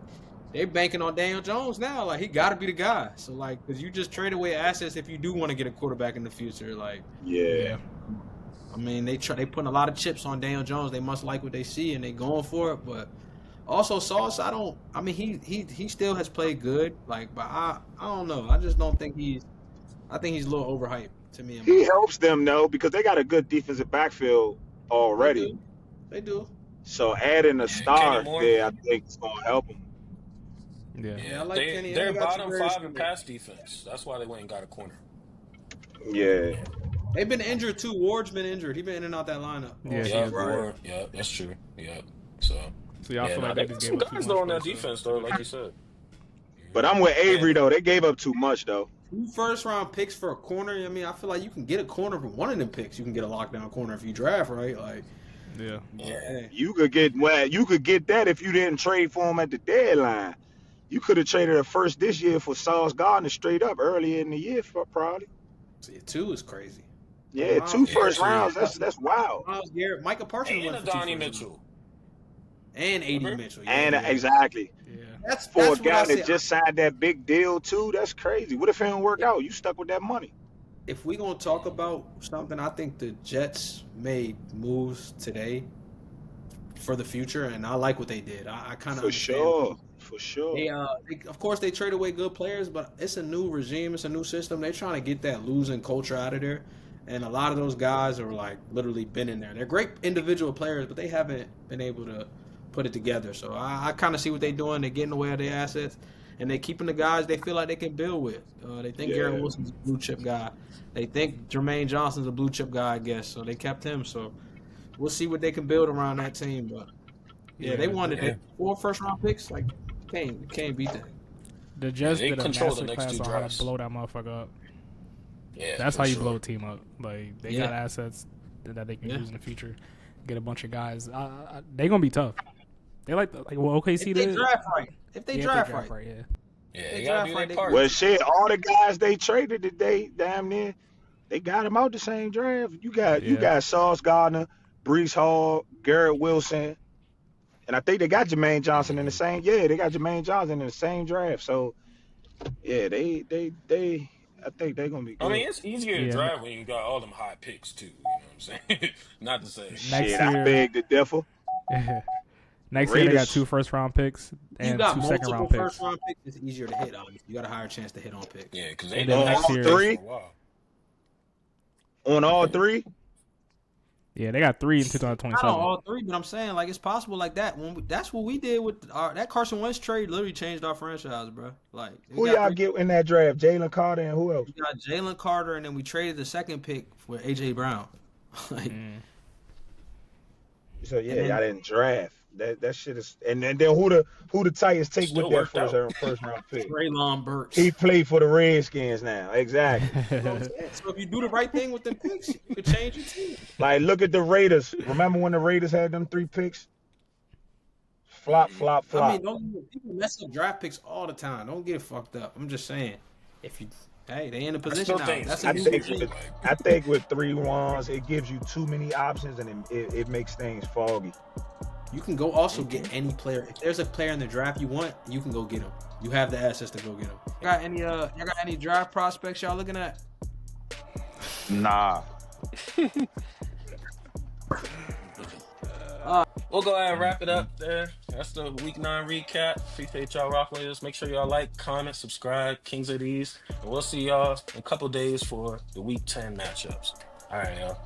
Speaker 2: they're banking on Daniel Jones now. Like, he got to be the guy. So because you just trade away assets if you do want to get a quarterback in the future.
Speaker 8: Yeah.
Speaker 2: I mean, they putting a lot of chips on Daniel Jones. They must like what they see and they going for it. But also Sauce, he still has played good. But I don't know. I just don't think I think he's a little overhyped to me.
Speaker 8: He helps them though because they got a good defensive backfield already.
Speaker 2: They do.
Speaker 8: So adding a star there, I think is gonna help them.
Speaker 2: Yeah, I like Kenny.
Speaker 3: They're bottom 5 in pass defense. That's why they went and got a corner.
Speaker 8: Yeah.
Speaker 2: They've been injured too. Ward's been injured. He's been in and out that lineup.
Speaker 1: Yeah,
Speaker 3: Ward. Yeah, that's true. Yeah. So
Speaker 1: y'all feel like they just gave up too
Speaker 3: guys
Speaker 1: much
Speaker 3: on that
Speaker 1: for us,
Speaker 3: defense though, like you said.
Speaker 8: But I'm with Avery though. They gave up too much though.
Speaker 2: 2 first-round picks for a corner. I mean, I feel like you can get a corner from one of them picks. You can get a lockdown corner if you draft, right?
Speaker 1: Yeah.
Speaker 8: You could get that if you didn't trade for him at the deadline. You could have traded a first this year for Sauce Gardner straight up earlier in the year, probably.
Speaker 2: See, 2 is crazy.
Speaker 8: Yeah, 2 first rounds. That's wild.
Speaker 2: Myles Garrett, Micah Parsons
Speaker 3: And
Speaker 2: went for 2
Speaker 3: Donnie
Speaker 2: first
Speaker 3: Mitchell.
Speaker 2: and A.D. Mitchell.
Speaker 8: And exactly.
Speaker 1: Yeah.
Speaker 2: That's
Speaker 8: For a
Speaker 2: what
Speaker 8: guy
Speaker 2: I
Speaker 8: that
Speaker 2: said.
Speaker 8: just signed that big deal too, that's crazy. What if it don't work out? You stuck with that money.
Speaker 2: If we gonna talk about something, I think the Jets made moves today for the future, and I like what they did. I kind of
Speaker 8: For sure.
Speaker 2: They, of course, they trade away good players, but it's a new regime, it's a new system. They're trying to get that losing culture out of there, and a lot of those guys are literally been in there. They're great individual players, but they haven't been able to put it together. So I kind of see what they're doing. They're getting away of their assets, and they're keeping the guys they feel like they can build with. They think Garrett Wilson's a blue chip guy. They think Jermaine Johnson's a blue chip guy, I guess. So they kept him. So we'll see what they can build around that team. But they wanted 4 first-round picks. You can't beat that.
Speaker 1: The Jets did a
Speaker 3: control the
Speaker 1: masterclass
Speaker 3: next 2
Speaker 1: on how
Speaker 3: drafts.
Speaker 1: to blow that motherfucker up.
Speaker 3: Yeah,
Speaker 1: That's how you blow a team up. They got
Speaker 2: Yeah.
Speaker 1: assets that they can use in the future. Get a bunch of guys. They gonna be tough. They OKC
Speaker 2: If they
Speaker 1: did.
Speaker 2: draft right. If they draft right.
Speaker 1: Yeah.
Speaker 3: Yeah,
Speaker 2: They
Speaker 3: they gotta do
Speaker 2: draft right,
Speaker 3: their
Speaker 2: they-
Speaker 3: part.
Speaker 8: Well, shit, all the guys they traded today, damn near, they got them out the same draft. You got Sauce Gardner, Brees Hall, Garrett Wilson, and I think they got Jermaine Johnson in the same. Yeah, they got Jermaine Johnson in the same draft. So, yeah, I think they're gonna be good.
Speaker 3: I mean, it's easier to draft when you got all them high picks too. You know what I'm saying? Not to say.
Speaker 1: Next
Speaker 8: Shit,
Speaker 1: year-
Speaker 8: I beg to differ.
Speaker 1: Next year they got
Speaker 8: Raiders.
Speaker 1: 2 first-round picks
Speaker 2: You
Speaker 1: and
Speaker 2: got
Speaker 1: 2
Speaker 2: multiple
Speaker 1: second-round picks.
Speaker 2: first-round picks. It's easier to hit, obviously. You got a higher chance to hit on picks.
Speaker 3: Yeah, because they
Speaker 1: And
Speaker 3: don't
Speaker 1: then
Speaker 3: have
Speaker 1: next
Speaker 3: to
Speaker 1: year-
Speaker 3: for
Speaker 8: Three?
Speaker 3: a while.
Speaker 8: On all 3?
Speaker 1: Yeah, they got 3 in
Speaker 2: Not
Speaker 1: 2027.
Speaker 2: on all 3, but I'm saying it's possible like that. That's what we did with that Carson Wentz trade. Literally changed our franchise, bro.
Speaker 8: Who y'all get in that draft? Jalen Carter and who else?
Speaker 2: We got Jalen Carter, and then we traded the second pick for AJ Brown.
Speaker 8: So yeah, y'all didn't draft. That shit is, and then who the Titans take
Speaker 3: Still
Speaker 8: with that
Speaker 3: worked
Speaker 8: first round pick?
Speaker 2: Traylon Burks.
Speaker 8: He played for the Redskins now. Exactly.
Speaker 2: So if you do the right thing with them picks, you can change your team.
Speaker 8: Look at the Raiders. Remember when the Raiders had them 3 picks? Flop, flop,
Speaker 2: I
Speaker 8: flop.
Speaker 2: mean, people mess up draft picks all the time. Don't get fucked up. I'm just saying, if you Hey, they in a
Speaker 3: I
Speaker 2: position
Speaker 3: still
Speaker 2: now.
Speaker 3: think
Speaker 2: That's a
Speaker 8: I
Speaker 2: new
Speaker 8: think
Speaker 3: usually
Speaker 2: league.
Speaker 8: I think with 3-1s, it gives you too many options and it makes things foggy.
Speaker 2: You can go also get any player. If there's a player in the draft you want, you can go get him. You have the assets to go get him. Y'all got any draft prospects y'all looking at?
Speaker 8: Nah.
Speaker 3: we'll go ahead and wrap it up there. That's the week 9 recap. Appreciate y'all rocking with us. Make sure y'all like, comment, subscribe, Kings of the East. And we'll see y'all in a couple days for the week 10 matchups. All right, y'all.